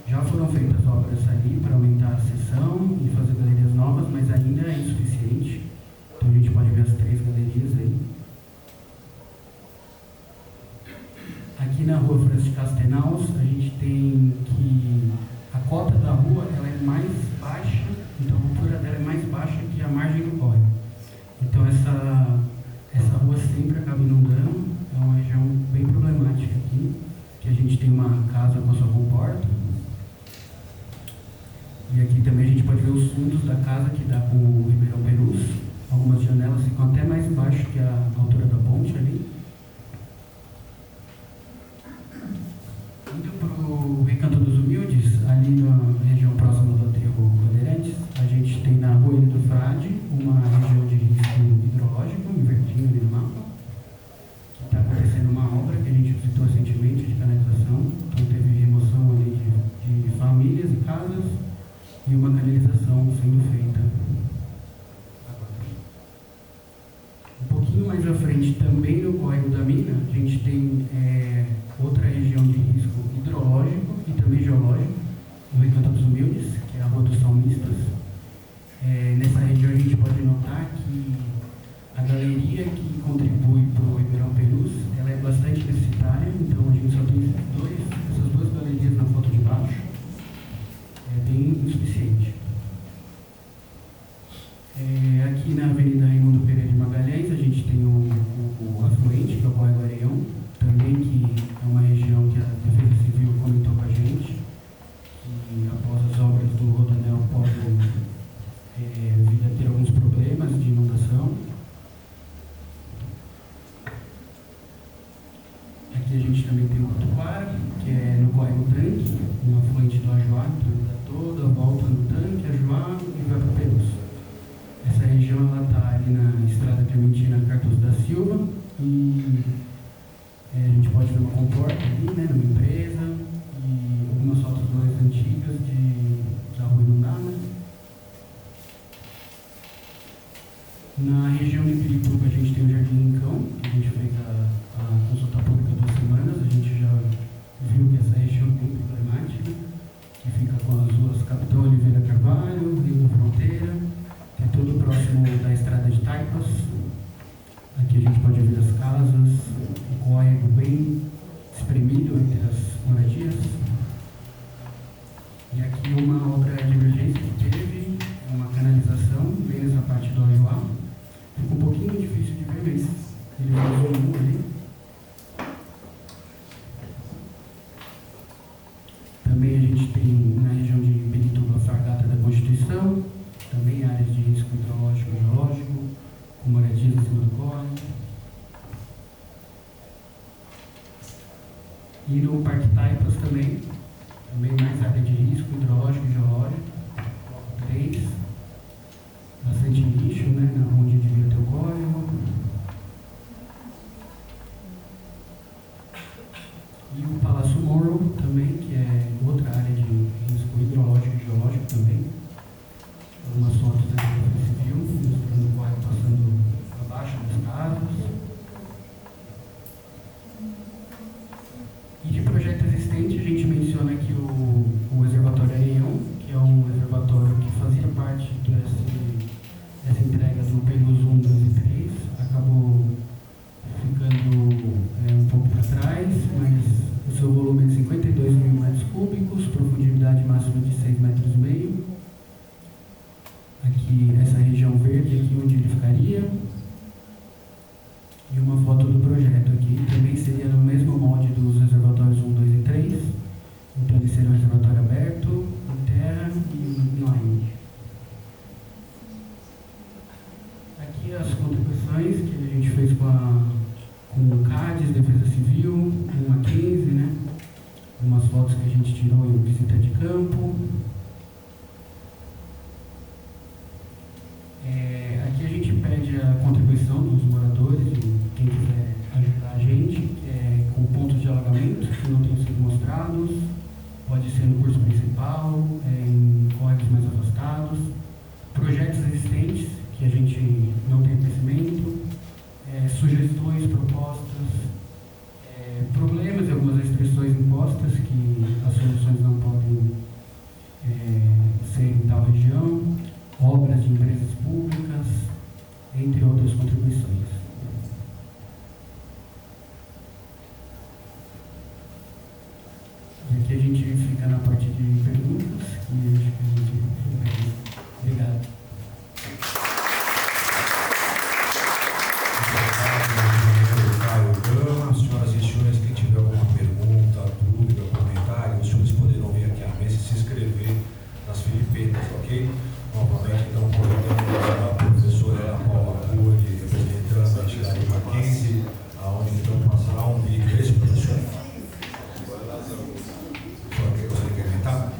Já foram feitas obras ali para aumentar a seção e fazer galerias novas, mas ainda é insuficiente. Então a gente pode ver as 3 galerias aí. Aqui na rua Francisco Castenaus, a gente tem que a cota da rua ela é mais baixa, então a altura dela é mais baixa que a margem do córrego. Então essa rua sempre acaba inundando, é uma região bem problemática aqui, que a gente tem uma casa com a sua comporta. E aqui também a gente pode ver os fundos da casa que dá com o Ribeirão Perus. Algumas janelas ficam até mais baixo que a altura da ponte ali. Indo para o Recanto dos Humildes, ali na região próxima do aterro Bandeirantes, a gente tem na Rua Ilha do Frade uma região de risco hidrológico, invertindo ali no mapa, que está acontecendo uma obra que a gente visitou recentemente de canalização. Então teve remoção ali de famílias e casas e uma canalização sendo feita. Um pouquinho mais à frente, também no córrego da mina, a gente tem outra região de risco hidrológico e também geológico, no Recanto dos Humildes, que é a Rua dos Salmistas. Nessa região a gente pode notar que a galeria que contribui para o Ribeirão Perus, ela é bastante deficitária, então a gente só tem essas duas galerias na foto de baixo. É bem insuficiente. Aqui na Avenida Raimundo Pereira de Magalhães, a gente tem o afluente, que é o Córrego Areião, também que é uma região que a Defesa Civil comentou com a gente, que após as obras do Rodoanel pode vir a ter alguns problemas de inundação. Aqui a gente também tem o Cotuquara, que é no Córrego Tanque, um afluente do Ajuá, então ele dá toda a volta no Tanque, Ajuá e vai para o Perus. Essa região está ali na Estrada Clementina Cardoso da Silva e a gente pode ver uma comporta ali, né, numa empresa e algumas fotos mais antigas da rua inundada. Na região de Pirituba a gente tem o Jardim Rincão, que a gente fez a consulta pública há 2 semanas. A gente já viu que essa região é bem problemática, que fica com as ruas Capitão Oliveira Carvalho, Rio da Fronteira, que é todo próximo da estrada de Taipas. Aqui a gente pode ver as casas, o córrego bem espremido entre as moradias. E aqui uma obra de emergência que teve, uma canalização, bem nessa parte do Ajuá. Fica um pouquinho difícil de ver, mas ele usou um ali. Também a gente tem na região de Pirituba a Fragata da Constituição, também áreas de risco hidrológico e geológico, com moradias em cima do córrego. E no Parque Taipas também mais área de risco hidrológico e geológico, 3, bastante lixo, né, onde devia ter o córrego. E o Palácio Morrow também, que é outra área de risco hidrológico e geológico também. Algumas fotos aqui da Polícia Civil, mostrando o córrego passando abaixo dos carros. E de projeto existente, a gente menciona aqui o reservatório Areião, que é um reservatório que fazia parte dessa entrega do Perus 1, 2 e 3. Acabou ficando um pouco para trás, mas o seu volume é de 52 mil metros cúbicos, profundidade máxima de 6,5 metros. Aqui, essa região verde, aqui onde ele ficaria. E uma foto do projeto aqui, também seria no mesmo molde dos reservatórios 1, 2 e 3. Então ele seria um reservatório aberto, em terra e inline. Aqui as contribuições que a gente fez com o CADES, Defesa Civil, uma 15, né? Umas fotos que a gente tirou em visita de campo. Aqui a gente pede a contribuição dos moradores, e quem quiser ajudar a gente, que é com pontos de alagamento que não têm sido mostrados, pode ser no curso principal, em córregos mais afastados, projetos existentes que a gente não tem conhecimento, sugestões, propostas, problemas e algumas restrições impostas que as soluções não podem ser em tal região, obras de empresas públicas, entre outras contribuições. E aqui a gente fica na parte de perguntas, e acho que a gente... Obrigado. Senhoras e senhores, quem tiver alguma pergunta, dúvida, comentário, os senhores poderão vir aqui à mesa e se inscrever nas filipetas, ok? Novamente, então, convidamos a professora Ana Paula Cury, representando a entidade Mackenzie, aonde então passará um vídeo. Esse, professor? Você quer comentar?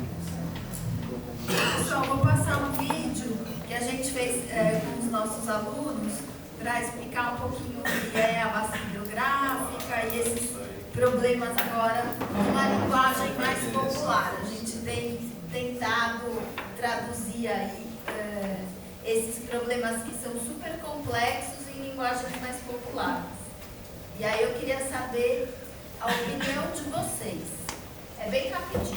Pessoal, vou passar um vídeo que a gente fez com os nossos alunos para explicar um pouquinho o que é a bacia hidrográfica e esses problemas agora numa linguagem mais popular. A gente tem tentado traduzir aí esses problemas que são super complexos em linguagens mais populares. E aí eu queria saber a opinião de vocês. É bem rapidinho.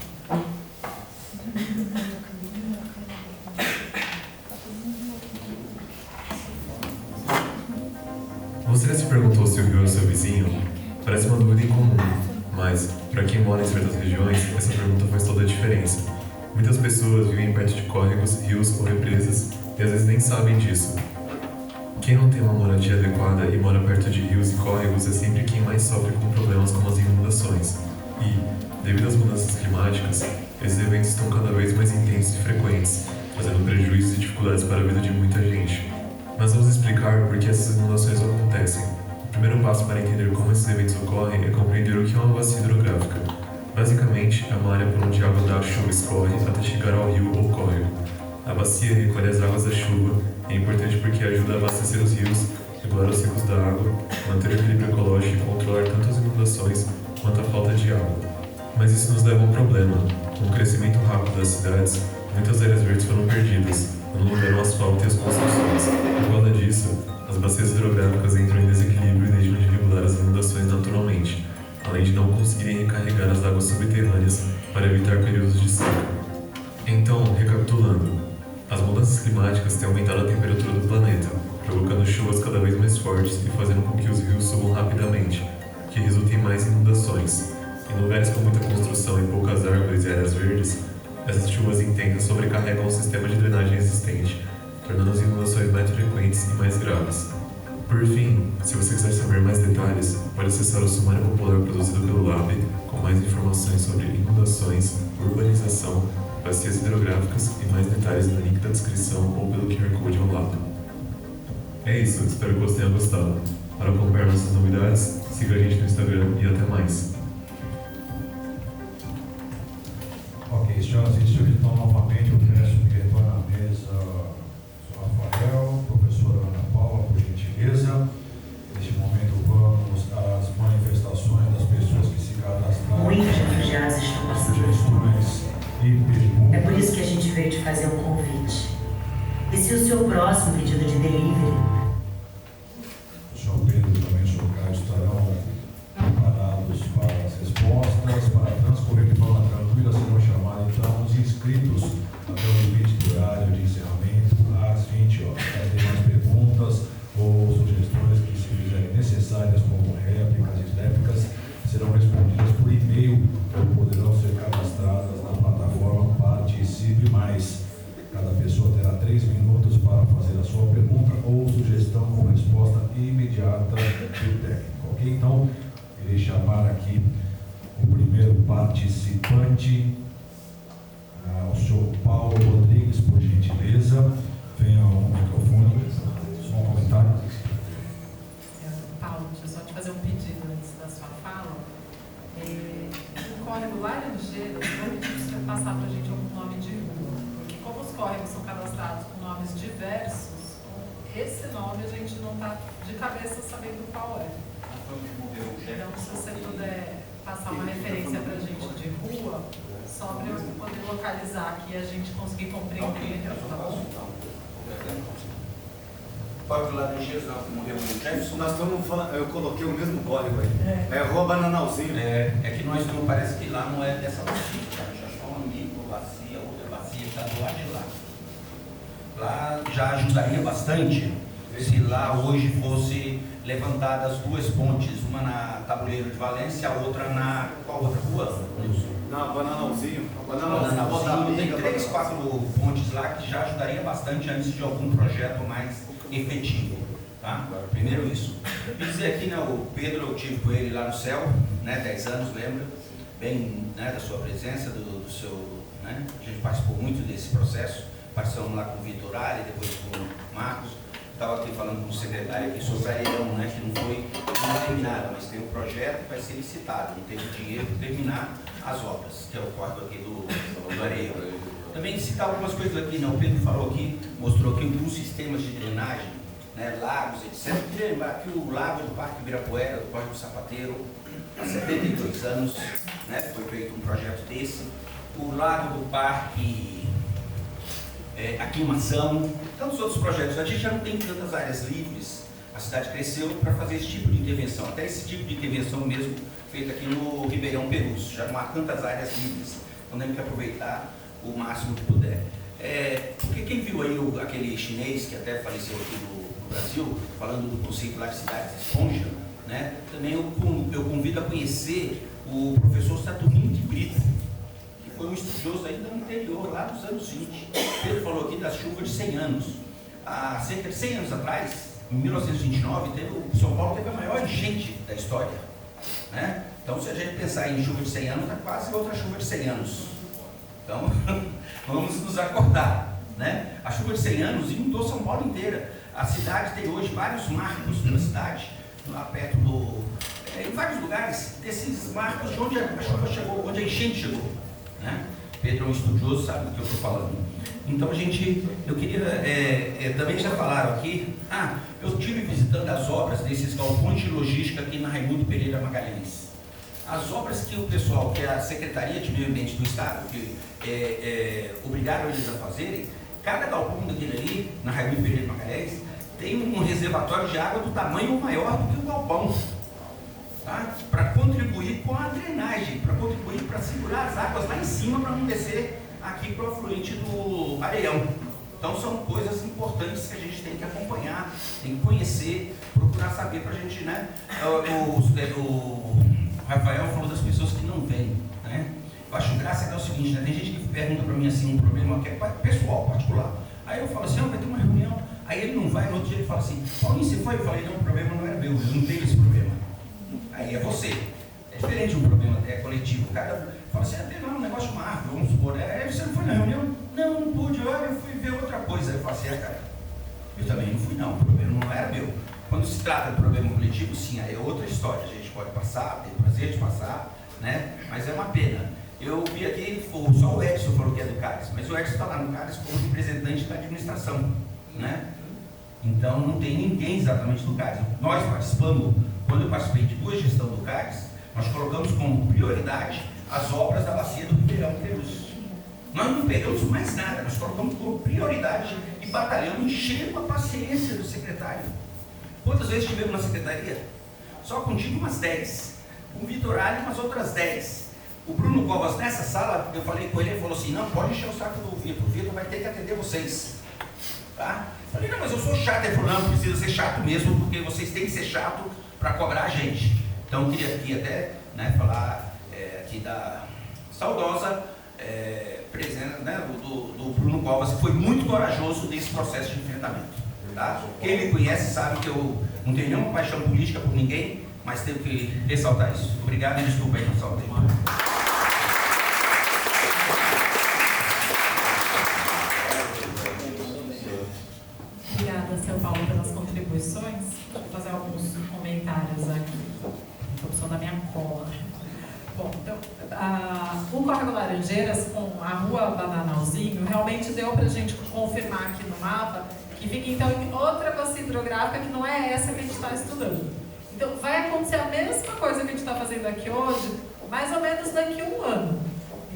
Você já se perguntou se o rio é seu vizinho? Parece uma dúvida incomum, mas, para quem mora em certas regiões, essa pergunta faz toda a diferença. Muitas pessoas vivem perto de córregos, rios ou represas e às vezes nem sabem disso. Quem não tem uma moradia adequada e mora perto de rios e córregos é sempre quem mais sofre com problemas como as inundações. E, devido às mudanças climáticas, esses eventos estão cada vez mais intensos e frequentes, trazendo prejuízos e dificuldades para a vida de muita gente. Mas vamos explicar por que essas inundações acontecem. O primeiro passo para entender como esses eventos ocorrem é compreender o que é uma bacia hidrográfica. Basicamente, é uma área por onde a água da chuva escorre até chegar ao rio ou córrego. A bacia recolhe as águas da chuva e é importante porque ajuda a abastecer os rios, regular os ciclos da água, manter o equilíbrio ecológico e controlar tanto as inundações quanto a falta de água. Mas isso nos leva a um problema. Com o crescimento rápido das cidades, muitas áreas verdes foram perdidas, dando lugar ao asfalto e às construções. Por causa disso, as bacias hidrográficas entram em desequilíbrio e deixam de regular as inundações naturalmente, além de não conseguirem recarregar as águas subterrâneas para evitar períodos de seca. Então, recapitulando, as mudanças climáticas têm aumentado a temperatura do planeta, provocando chuvas cada vez mais fortes e fazendo com que os rios subam rapidamente, o que resulta em mais inundações. Em lugares com muita construção e poucas árvores e áreas verdes, essas chuvas intensas sobrecarregam o sistema de drenagem existente, tornando as inundações mais frequentes e mais graves. Por fim, se você quiser saber mais detalhes, pode acessar o sumário popular produzido pelo LAB, com mais informações sobre inundações, urbanização, bacias hidrográficas e mais detalhes no link da descrição ou pelo QR Code ao lado. É isso, espero que você tenha gostado. Para acompanhar nossas novidades, siga a gente no Instagram e até mais. Ok, senhoras e senhores, então novamente eu peço que retorne à mesa o Rafael, professora Ana Paula, por gentileza. Neste momento vamos às manifestações das pessoas que se cadastraram e perguntas. É por isso que a gente veio te fazer um convite. E se o seu próximo pedido de delivery? O senhor Pedro e também o senhor Caio estarão preparados para as respostas, para transcorrer de forma tranquila, serão chamados então os inscritos até o limite do horário de encerramento às 20 horas. As demais perguntas ou sugestões que se fizerem necessárias como réplicas e réplicas serão respondidas por e-mail ou poderão ser cadastradas na plataforma Participe Mais. Cada pessoa terá 3 minutos para fazer a sua pergunta ou sugestão com resposta imediata do técnico. Ok? Então, irei chamar aqui o primeiro participante, o senhor Paulo Rodrigues, por gentileza. Venha ao microfone. Só um comentário. Paulo, deixa eu só te fazer um pedido antes da sua fala. O córrego lá em Ligeiro, eu pedi para você passar para a gente algum nome de rua, porque como os córregos são cadastrados com nomes diversos, esse nome a gente não está de cabeça sabendo qual é. Então, se você puder passar uma referência para a gente de rua, só para eu poder localizar aqui e a gente conseguir compreender. Tá bom? Córrego Laranjeiras, que morreu o Jefferson, nós estamos falando, eu coloquei o mesmo córrego aí. É Rua Bananalzinho. É que nós não, parece que lá não é dessa bacia, tá? Já chama uma micro bacia, outra bacia está do lado de lá. Lá já ajudaria bastante se lá hoje fosse levantadas 2 pontes, uma na Tabuleiro de Valência, a outra na. Qual outra rua? Não, Bananalzinho. Bananalzinho. Tem 3, 4 pontes lá que já ajudaria bastante antes de algum projeto mais efetivo, tá? Primeiro isso. E dizer aqui, né, o Pedro, eu tive com ele lá no céu, né, 10 anos, lembra? Bem, né, da sua presença, do seu, né? A gente participou muito desse processo, participamos lá com o Vitor Ali, depois com o Marcos. Estava aqui falando com o secretário aqui sobre a Areião, né, que não foi terminada, mas tem um projeto que vai ser licitado, não teve dinheiro para terminar as obras, que é o córrego aqui do Areião. Também citar algumas coisas aqui, né? O Pedro falou aqui, mostrou aqui alguns sistemas de drenagem, né? Lagos, etc. Queria lembrar aqui o lago do Parque Ibirapuera, do Córrego do Sapateiro, há 72 anos, né? Foi feito um projeto desse. O lago do Parque Aclimação, tantos outros projetos. A gente já não tem tantas áreas livres, a cidade cresceu para fazer esse tipo de intervenção, até esse tipo de intervenção mesmo feita aqui no Ribeirão Perus, já não há tantas áreas livres, então temos que aproveitar o máximo que puder. Porque quem viu aí aquele chinês que até faleceu aqui no Brasil, falando do conceito lá de cidades esponja, né? Também eu convido a conhecer o professor Saturnino de Brito, que foi um estudioso ainda no interior, lá dos anos 20. Pedro falou aqui das chuvas de 100 anos. Há cerca de 100 anos atrás, em 1929, São Paulo teve a maior enchente da história, né? Então, se a gente pensar em chuva de 100 anos, está quase outra chuva de 100 anos. Então, vamos nos acordar, né? A chuva de 100 anos inundou São Paulo inteira. A cidade tem hoje vários marcos na cidade, lá perto em vários lugares, desses marcos de onde a chuva chegou, onde a enchente chegou, né? Pedro é um estudioso, sabe do que eu estou falando. Então, eu queria, também já falaram aqui, eu estive visitando as obras desses galpões de logística aqui na Raimundo Pereira Magalhães. As obras que o pessoal, que a Secretaria de Meio Ambiente do Estado, que obrigaram eles a fazerem, cada galpão daquele ali, na Raimundo Pereira Magalhães, tem um reservatório de água do tamanho maior do que o galpão, tá? Para contribuir com a drenagem, para contribuir para segurar as águas lá em cima, para não descer aqui para o afluente do Areião. Então são coisas importantes que a gente tem que acompanhar, tem que conhecer, procurar saber para a gente, né? O Rafael falou das pessoas que não vêm, né? Eu acho graça que é o seguinte, né? Tem gente que pergunta para mim assim, um problema que é pessoal, particular. Aí eu falo assim, vai ter uma reunião. Aí ele não vai, no outro dia ele fala assim, Paulinho, você foi? Eu falei, não, o problema não era meu, eu não tenho esse problema. Aí é você. É diferente de um problema coletivo. O cara fala assim, não, um negócio de uma árvore, vamos supor. Aí você não foi na reunião? Não, não pude, eu fui ver outra coisa. Aí eu falo assim, cara, eu também não fui não, o problema não era meu. Quando se trata de problema coletivo, sim, aí é outra história. A gente pode passar, tem prazer de passar, né? Mas é uma pena. Eu vi aqui, só o Edson falou que é do CARES, mas o Edson está lá no CARES como representante da administração, né? Então não tem ninguém exatamente do CARES. Nós participamos, quando eu participei de 2 gestões do CARES, nós colocamos como prioridade as obras da bacia do Ribeirão Perus. Nós não pegamos mais nada, nós colocamos como prioridade e batalhamos, enchendo a paciência do secretário. Quantas vezes tivemos na secretaria? Só contigo umas 10. Com o Vitor Ali umas outras 10. O Bruno Covas, nessa sala, eu falei com ele, ele falou assim, não, pode encher o saco do Vitor, o Vitor vai ter que atender vocês. Tá? Eu falei, não, mas eu sou chato. Ele falou, não, precisa ser chato mesmo, porque vocês têm que ser chato para cobrar a gente. Então eu queria aqui até, né, falar aqui da saudosa presença, né, do Bruno Covas, que foi muito corajoso nesse processo de enfrentamento. Tá? Quem me conhece sabe que eu não tenho nenhuma paixão política por ninguém, mas tenho que ressaltar isso. Obrigado e desculpa aí, não saltei. Obrigada, seu Paulo, pelas contribuições. Vou fazer alguns comentários aqui. Estou da minha cola. Bom, então, o Córrego Laranjeiras com a rua Bananalzinho realmente deu para a gente confirmar aqui no mapa que fica então em outra bacia hidrográfica que não é essa que a gente está estudando. Então, vai acontecer a mesma coisa que a gente está fazendo aqui hoje, mais ou menos daqui a um ano.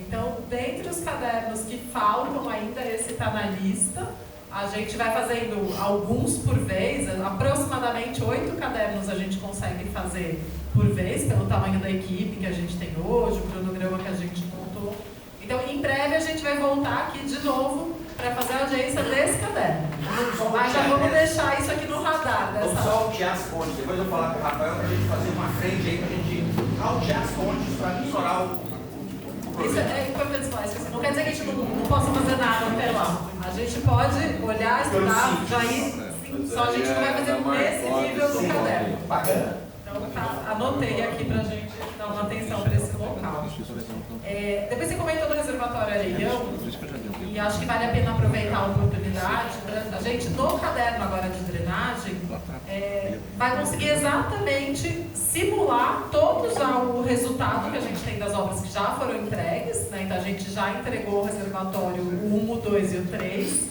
Então, dentre os cadernos que faltam ainda, esse está na lista. A gente vai fazendo alguns por vez, aproximadamente 8 cadernos a gente consegue fazer por vez, pelo tamanho da equipe que a gente tem hoje, o cronograma que a gente montou. Então, em breve, a gente vai voltar aqui de novo para fazer a audiência desse caderno. Mas já vamos deixar isso aqui no radar. Vamos só altear as fontes. Depois eu vou falar com o Rafael para a gente fazer uma frente aí, para a gente altear as fontes para mensurar o isso é importante falar. Isso não quer dizer que a gente não possa fazer nada até lá. A gente pode olhar, estudar, já ir, só a gente não vai fazer nesse nível do caderno. Então, anotei aqui para a gente dar uma atenção para esse local. Depois você comentou do reservatório Areião, e acho que vale a pena aproveitar a oportunidade para a gente, no caderno agora de drenagem, vai conseguir exatamente simular todo já o resultado que a gente tem das obras que já foram entregues, né? Então a gente já entregou o reservatório 1, o 2 e o 3,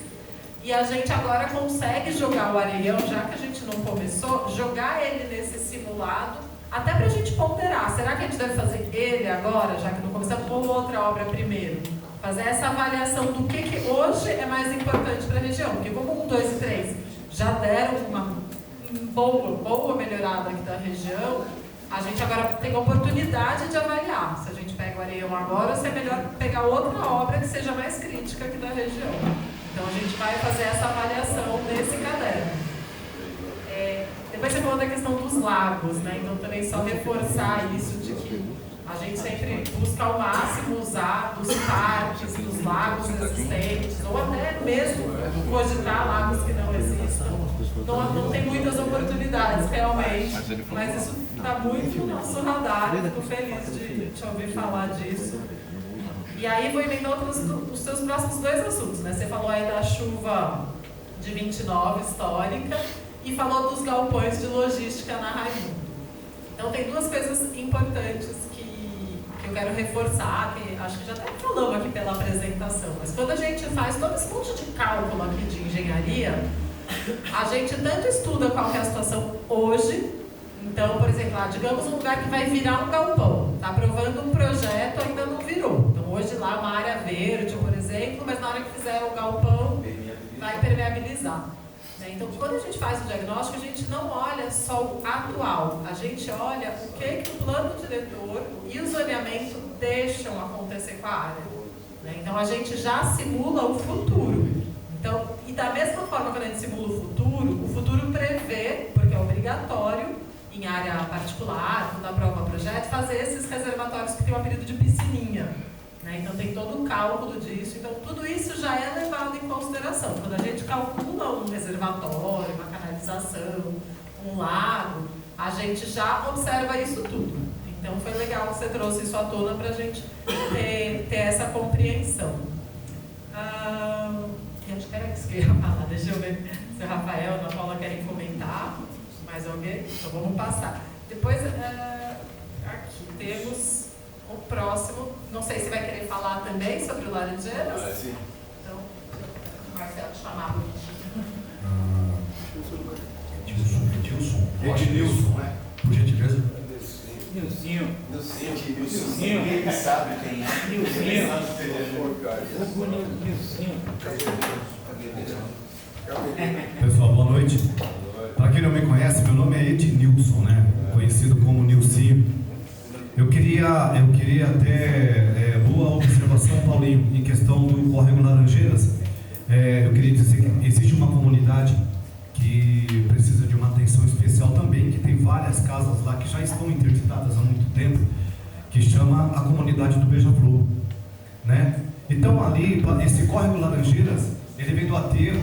e a gente agora consegue jogar o Areião, já que a gente não começou, jogar ele nesse simulado, até para a gente ponderar, será que a gente deve fazer ele agora, já que não começamos, ou outra obra primeiro? Fazer essa avaliação do que hoje é mais importante para a região, porque como 1, 2 e 3 já deram uma boa melhorada aqui da região, a gente agora tem a oportunidade de avaliar se a gente pega o Areião agora ou se é melhor pegar outra obra que seja mais crítica aqui da região. Então a gente vai fazer essa avaliação nesse caderno. Depois você falou da questão dos lagos, né? Então também só reforçar isso de que a gente sempre busca ao máximo usar dos parques, dos lagos existentes, ou até mesmo cogitar lagos que não existam. Não tem muitas oportunidades realmente, mas isso está muito no nosso radar, fico feliz de te ouvir falar disso. E aí vou emendar os seus próximos 2 assuntos, né? Você falou aí da chuva de 29 histórica e falou dos galpões de logística na Rainha. Então tem 2 coisas importantes que eu quero reforçar, que acho que já até falamos aqui pela apresentação, mas quando a gente faz todo esse monte de cálculo aqui de engenharia, a gente tanto estuda qual que é a situação hoje. Então, por exemplo, digamos um lugar que vai virar um galpão, está aprovando um projeto, ainda não virou. Então hoje lá uma área verde, por exemplo, mas na hora que fizer o galpão vai permeabilizar. Então, quando a gente faz o diagnóstico, a gente não olha só o atual, a gente olha o que o plano diretor e o zoneamento deixam acontecer com a área. Então, a gente já simula o futuro. Então, e da mesma forma, quando a gente simula o futuro prevê, porque é obrigatório, em área particular, quando aprova projeto, fazer esses reservatórios que tem o apelido de piscininha. Então tem todo o cálculo disso, então tudo isso já é levado em consideração. Quando a gente calcula um reservatório, uma canalização, um lago, a gente já observa isso tudo. Então foi legal que você trouxe isso à tona para a gente ter essa compreensão. E acho que era isso que eu ia falar, deixa eu ver se o Rafael e a Ana Paula querem comentar. Mais alguém? Então vamos passar. Depois, aqui temos o próximo, não sei se vai querer falar também sobre o Laranjeiras. Sim. Então, o Marcelo chamar bonitinho. Edilson, por gentileza. Nilzinho. Ele sabe quem é. Nilzinho. Pessoal, boa noite. Para quem não me conhece, meu nome é Ednilson, né? Conhecido como Nilcinho. Eu queria até boa observação, Paulinho, em questão do Córrego Laranjeiras. Eu queria dizer que existe uma comunidade que precisa de uma atenção especial também, que tem várias casas lá que já estão interditadas há muito tempo, que chama a comunidade do Beija-Flor, né? Então ali, esse Córrego Laranjeiras, ele vem do aterro,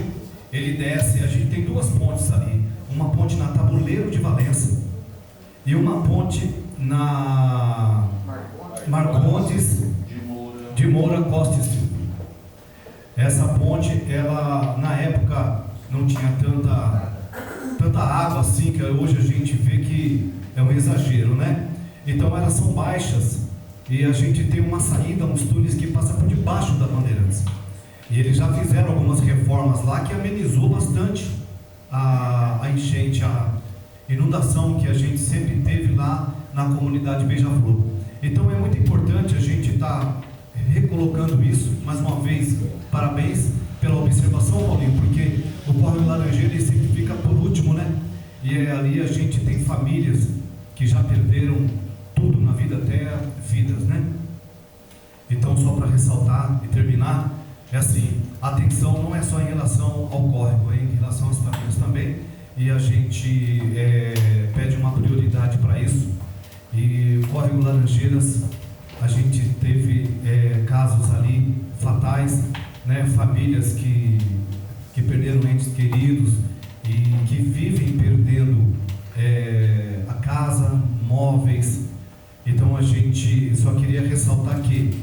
ele desce, a gente tem duas pontes ali, uma ponte na Tabuleiro de Valença e uma ponte na Marcondes de Moura Costa e Silva. Essa ponte, ela na época não tinha tanta água assim, que hoje a gente vê que é um exagero, né? Então elas são baixas e a gente tem uma saída, uns túneis que passam por debaixo da Bandeirantes. E eles já fizeram algumas reformas lá que amenizou bastante a enchente, a inundação que a gente sempre teve lá na comunidade Beija-Flor. Então é muito importante a gente estar recolocando isso. Mais uma vez, parabéns pela observação, Paulinho, porque o Córrego Laranjeira ele sempre fica por último, né? E ali a gente tem famílias que já perderam tudo na vida, até vidas, né? Então, só para ressaltar e terminar, é assim, a atenção não é só em relação ao córrego, é em relação às famílias também, e a gente pede uma prioridade para isso. E o Córrego Laranjeiras, a gente teve casos ali fatais, né? Famílias que perderam entes queridos e que vivem perdendo a casa, móveis. Então a gente só queria ressaltar que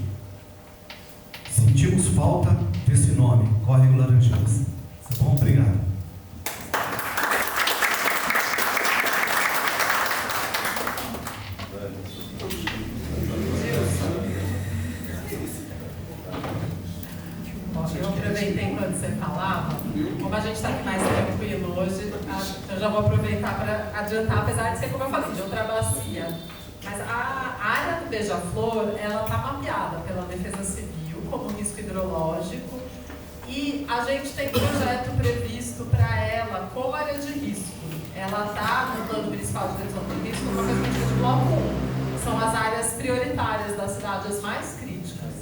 sentimos falta desse nome, Córrego Laranjeiras. Tá bom? Obrigado. Eu aproveitei enquanto você falava, como a gente está aqui mais tranquilo hoje, eu já vou aproveitar para adiantar, apesar de ser, como eu falei, de outra bacia. Mas a área do Beija-Flor, ela está mapeada pela Defesa Civil como risco hidrológico e a gente tem projeto previsto para ela como área de risco. Ela está no plano municipal de redução de risco como a gente de bloco 1. São as áreas prioritárias da cidade, as mais críticas.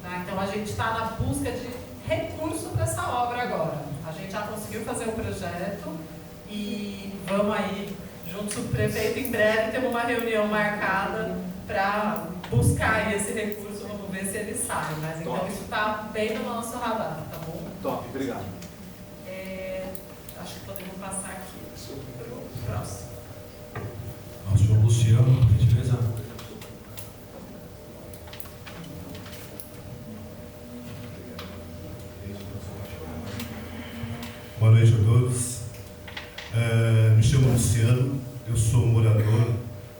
Tá? Então a gente está na busca de recurso para essa obra agora. A gente já conseguiu fazer o projeto e vamos aí, junto com o prefeito, em breve temos uma reunião marcada para buscar esse recurso, vamos ver se ele sai. Mas então isso está bem no nosso radar, tá bom? Top, obrigado. Acho que podemos passar aqui para o próximo. O senhor Luciano, por gentileza. Boa noite a todos. Me chamo Luciano, eu sou morador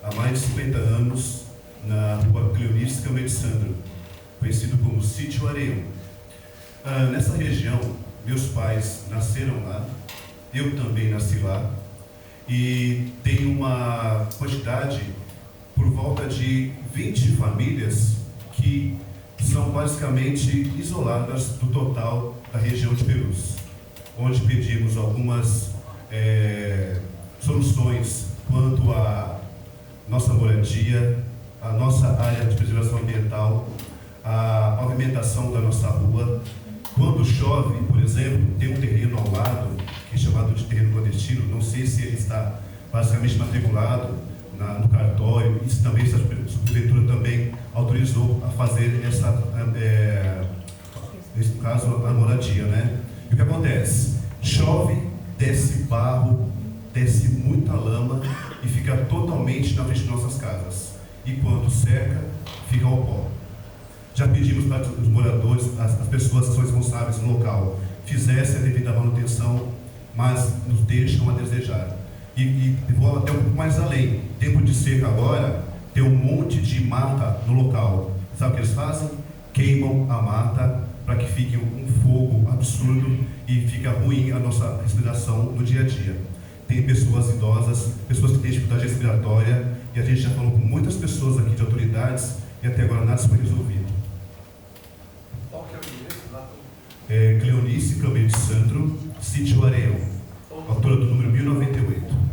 há mais de 50 anos na rua Cleonice Camelo Sandro, conhecido como Sítio Areião. Nessa região, meus pais nasceram lá, eu também nasci lá, e tem uma quantidade por volta de 20 famílias que são basicamente isoladas do total da região de Perus, onde pedimos algumas soluções quanto à nossa moradia, a nossa área de preservação ambiental, a pavimentação da nossa rua. Quando chove, por exemplo, tem um terreno ao lado, que é chamado de terreno clandestino, não sei se ele está basicamente matriculado no cartório, isso também, essa prefeitura também autorizou a fazer essa, nesse caso, a moradia, né? E o que acontece? Chove, desce barro, desce muita lama e fica totalmente na frente de nossas casas. E quando seca, fica ao pó. Já pedimos para os moradores, as pessoas que são responsáveis no local, fizessem a devida manutenção, mas nos deixam a desejar. E vou até um pouco mais além. Tempo de seca agora, tem um monte de mata no local. Sabe o que eles fazem? Queimam a mata para que fique um fogo absurdo e fica ruim a nossa respiração no dia a dia. Tem pessoas idosas, pessoas que têm dificuldade respiratória, E a gente já falou com muitas pessoas aqui de autoridades e até agora nada foi resolvido. Qual que é o endereço? Cleonice Camilo de Sandro, Sítio Areão, autora do número 1098.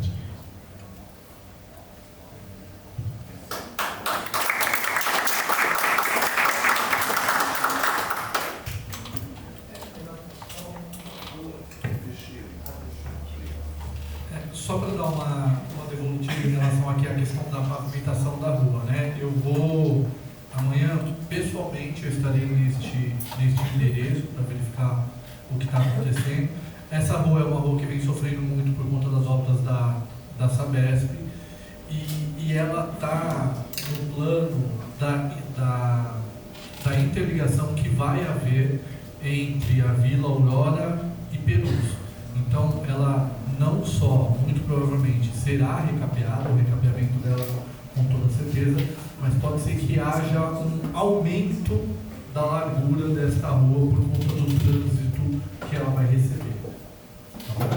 Só para dar uma devolutiva em relação aqui à questão da pavimentação da rua, né? Eu vou, amanhã, pessoalmente, eu estarei neste endereço para verificar o que está acontecendo. Essa rua é uma rua que vem sofrendo muito por conta das obras da Sabesp e ela está no plano da interligação que vai haver entre a Vila Aurora e Perus. Então, ela não só, muito provavelmente, será recapeada, o recapeamento dela com toda certeza, mas pode ser que haja um aumento da largura desta rua por conta do trânsito que ela vai receber. Tá bom?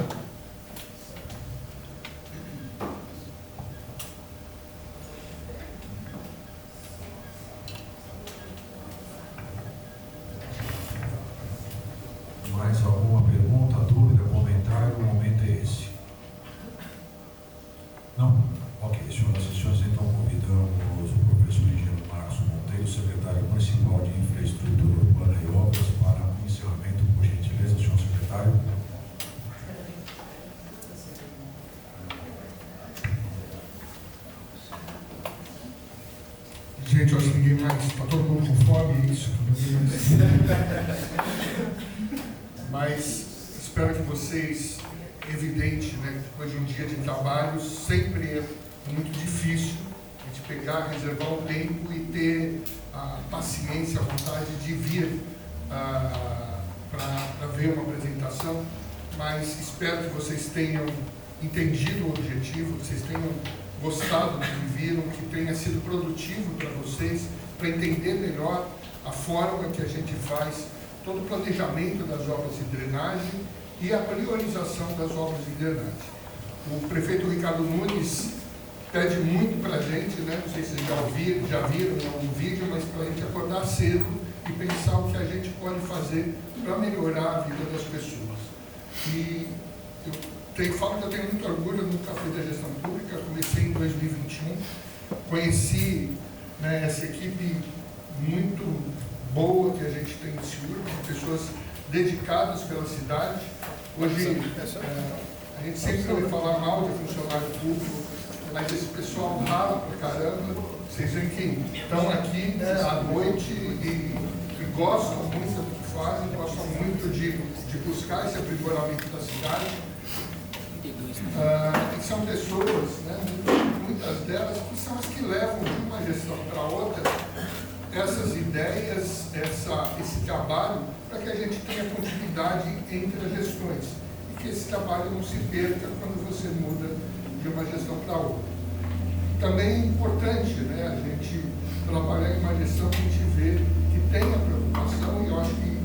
Mais alguma pergunta, dúvida, comentário? O momento é esse. Não? Ok, senhoras e senhores, então convidamos o professor engenheiro Marcos Monteiro, secretário municipal de Infraestrutura Urbana e Obras, para o encerramento, por gentileza, senhor secretário. Gente, eu acho que ninguém mais. Está todo mundo com fome, é isso? Mas espero que vocês, evidente, né, depois de um dia de trabalho, sempre é muito difícil a gente pegar, reservar um tempo e ter a paciência, a vontade de vir para ver uma apresentação, mas espero que vocês tenham entendido o objetivo, que vocês tenham gostado do que viram, que tenha sido produtivo para vocês, para entender melhor a forma que a gente faz todo o planejamento das obras de drenagem e a priorização das obras de drenagem. O prefeito Ricardo Nunes pede muito para a gente, né? Não sei se vocês já viram no vídeo, mas para a gente acordar cedo e pensar o que a gente pode fazer para melhorar a vida das pessoas. E falo que eu tenho muito orgulho no Café da Gestão Pública, comecei em 2021, conheci, né, essa equipe muito boa que a gente tem em Ciúra, pessoas dedicadas pela cidade. Hoje, a gente sempre ouve falar mal de funcionário público, mas esse pessoal rala pra caramba. Vocês veem que estão aqui, né, à noite e gostam muito do que fazem, gostam muito de buscar esse aprimoramento da cidade. São pessoas, né, muitas delas, que são as que levam de uma gestão para outra essas ideias, esse trabalho, para que a gente tenha continuidade entre as gestões e que esse trabalho não se perca quando você muda de uma gestão para outra. Também é importante, né, a gente trabalhar em uma gestão que a gente vê que tenha preocupação, e eu acho que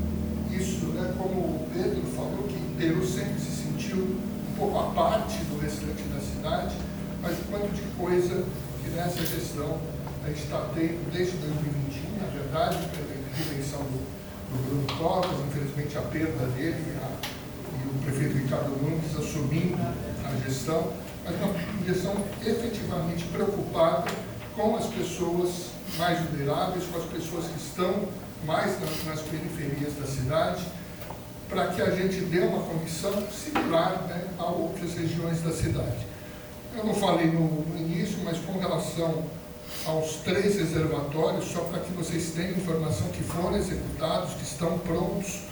isso, né, como o Pedro falou, que Peru sempre se sentiu um pouco à parte do restante da cidade, mas o quanto de coisa que nessa gestão a gente está tendo desde 2021, na verdade, pela intervenção do Bruno Covas, infelizmente a perda dele e o prefeito Ricardo Nunes assumindo a gestão, mas uma gestão efetivamente preocupada com as pessoas mais vulneráveis, com as pessoas que estão mais nas periferias da cidade, para que a gente dê uma condição similar, né, a outras regiões da cidade. Eu não falei no início, mas com relação aos 3 reservatórios, só para que vocês tenham informação, que foram executados, que estão prontos.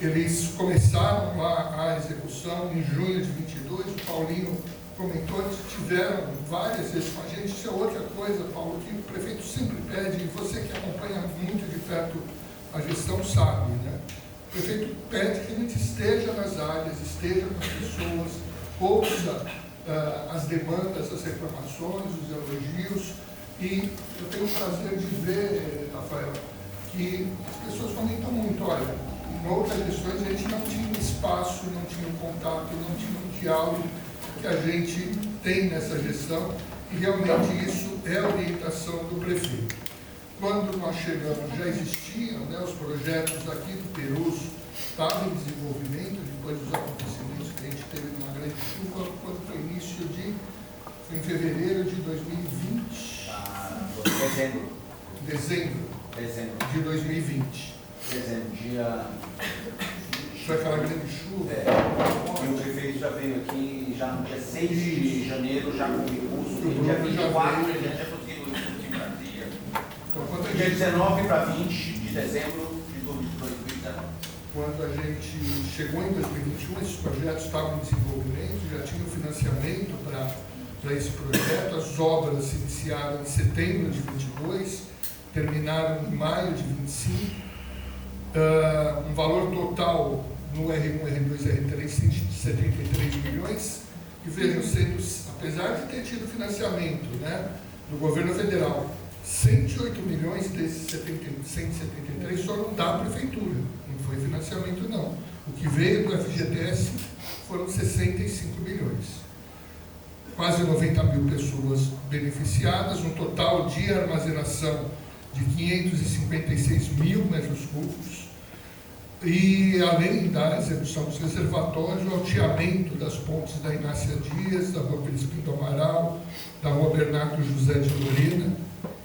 Eles começaram lá a execução em junho de 22, o Paulinho comentou, eles tiveram várias vezes com a gente. Isso é outra coisa, Paulo, que o prefeito sempre pede, e você que acompanha muito de perto a gestão sabe, né? O prefeito pede que a gente esteja nas áreas, esteja com as pessoas, ouça as demandas, as reclamações, os elogios, e eu tenho o prazer de ver, Rafael, que as pessoas comentam muito, olha, em outras gestões a gente não tinha espaço, não tinha contato, não tinha um diálogo que a gente tem nessa gestão, e realmente isso é a orientação do prefeito. Quando nós chegamos, já existiam, né, os projetos aqui do Perus estavam em desenvolvimento, depois dos acontecimentos que a gente teve numa grande chuva, quando foi início de, foi em fevereiro de 2020. Dezembro de 2020. Dia... Foi aquela grande chuva. E o prefeito já veio aqui, já no dia 6 de janeiro, já com recurso, no dia 24, ele já conseguiu o recurso em Brasília. Então, dia 19 para 20 de dezembro de 2019. Quando a gente chegou em 2021, esses projetos estavam em desenvolvimento, já tinha o financiamento para esse projeto, as obras se iniciaram em setembro de 22, terminaram em maio de 25, um valor total no R1, R2, R3 de 73 milhões, e vejam, apesar de ter tido financiamento, né, do governo federal, 108 milhões desses 173 foram da prefeitura, não foi financiamento não. O que veio do FGTS foram 65 milhões. Quase 90 mil pessoas beneficiadas, um total de armazenação de 556 mil metros cúbicos, e além da execução dos reservatórios, o alteamento das pontes da Inácia Dias, da Rua Crispim do Amaral, da Rua Bernardo José de Lorena,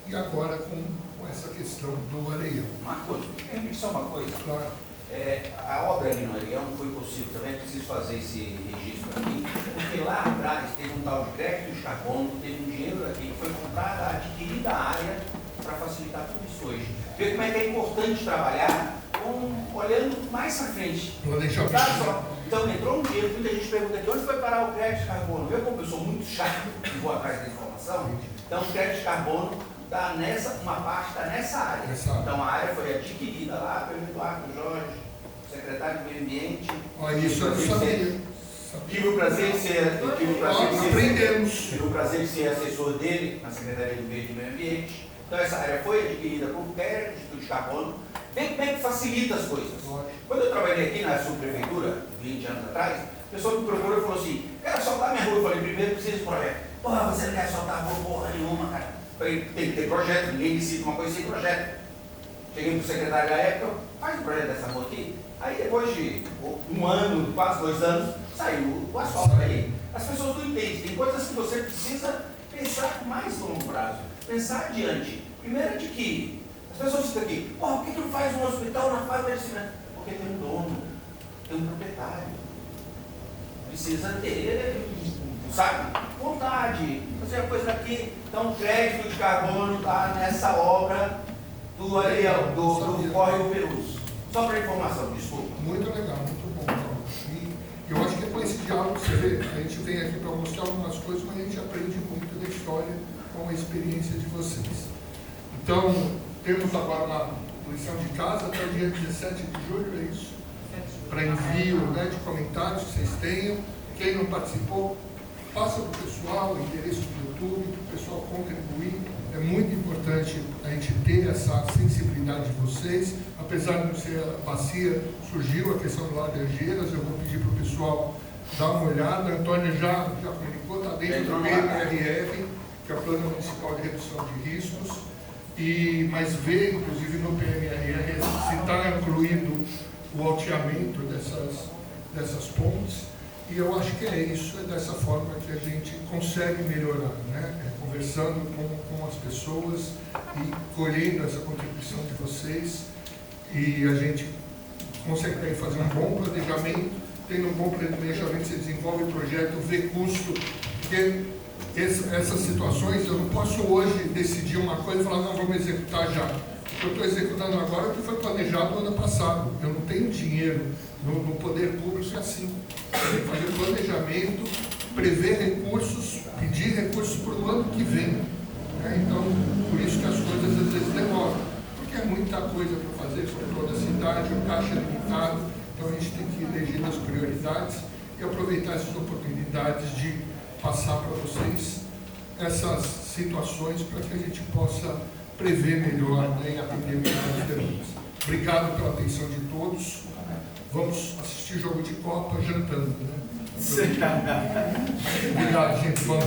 e agora com essa questão do Areião. Marcos, só uma coisa. Claro. A obra ali no Areião não foi possível também, é preciso fazer esse registro aqui, porque lá atrás teve um tal de crédito de carbono, teve um dinheiro aqui que foi comprada, adquirida a área para facilitar tudo isso hoje. Ver como é que é importante trabalhar olhando mais para frente. Então entrou um dinheiro, muita gente pergunta de onde foi parar o crédito de carbono. Eu, como eu sou muito chato e vou atrás da informação, então o crédito de carbono está uma parte está nessa área. Então a área foi adquirida lá pelo Eduardo Jorge, secretário do Meio Ambiente. Isso eu sabia. Tive o prazer de ser assessor dele na Secretaria do Meio Ambiente. Então essa área foi adquirida por crédito de carbono. Vê como é que facilita as coisas. Quando eu trabalhei aqui na subprefeitura, 20 anos atrás, a pessoa me procurou e falou assim, quero asfaltar minha rua. Eu falei, primeiro preciso de projeto. Porra, você não quer asfaltar a rua porra nenhuma, cara. Eu falei, tem que ter projeto, ninguém decide uma coisa sem projeto. Cheguei pro secretário da época, faz o projeto dessa rua aqui. Aí depois de um ano, quase 2 anos, saiu o asfalto aí. As pessoas não entendem, tem coisas que você precisa pensar com mais longo prazo, pensar adiante. Primeiro de que as pessoas ficam aqui, porra, por que não faz um hospital na fábrica de cimento? Porque tem um dono, tem um proprietário. Precisa ter, sabe, vontade, fazer a coisa daqui. Então, o crédito de carbono está nessa obra do Areião, do Córrego Perus. Só para informação, desculpa. Muito legal, muito bom. E eu acho que é com esse diálogo que você vê, a gente vem aqui para mostrar algumas coisas, mas a gente aprende muito da história com a experiência de vocês. Então, temos agora uma lição de casa até o dia 17 de julho, é isso? Para envio, né, de comentários que vocês tenham. Quem não participou, passa para o pessoal, o endereço do YouTube, para o pessoal contribuir. É muito importante a gente ter essa sensibilidade de vocês. Apesar de não ser a bacia, surgiu a questão do Laranjeiras, eu vou pedir para o pessoal dar uma olhada. A Antônia já comunicou, está dentro do PMRR, que é o Plano Municipal de Redução de Riscos. Mas ver, inclusive no PMRR, se está incluindo o alteamento dessas pontes, e eu acho que é isso, é dessa forma que a gente consegue melhorar, né? Conversando com as pessoas e colhendo essa contribuição de vocês, e a gente consegue fazer um bom planejamento. Tendo um bom planejamento, você desenvolve o projeto, vê custo, porque essas situações, eu não posso hoje decidir uma coisa e falar, não, vamos executar já. O que eu estou executando agora é o que foi planejado no ano passado. Eu não tenho dinheiro no poder público assim. Eu tenho que fazer planejamento, prever recursos, pedir recursos para o ano que vem. Né? Então, por isso que as coisas às vezes demoram. Porque é muita coisa para fazer sobre toda a cidade, o caixa é limitado. Então a gente tem que eleger as prioridades e aproveitar essas oportunidades de passar para vocês essas situações para que a gente possa prever melhor, né, e atender melhor as demandas. Obrigado pela atenção de todos. Vamos assistir jogo de Copa jantando, né? Obrigado, gente. Vamos.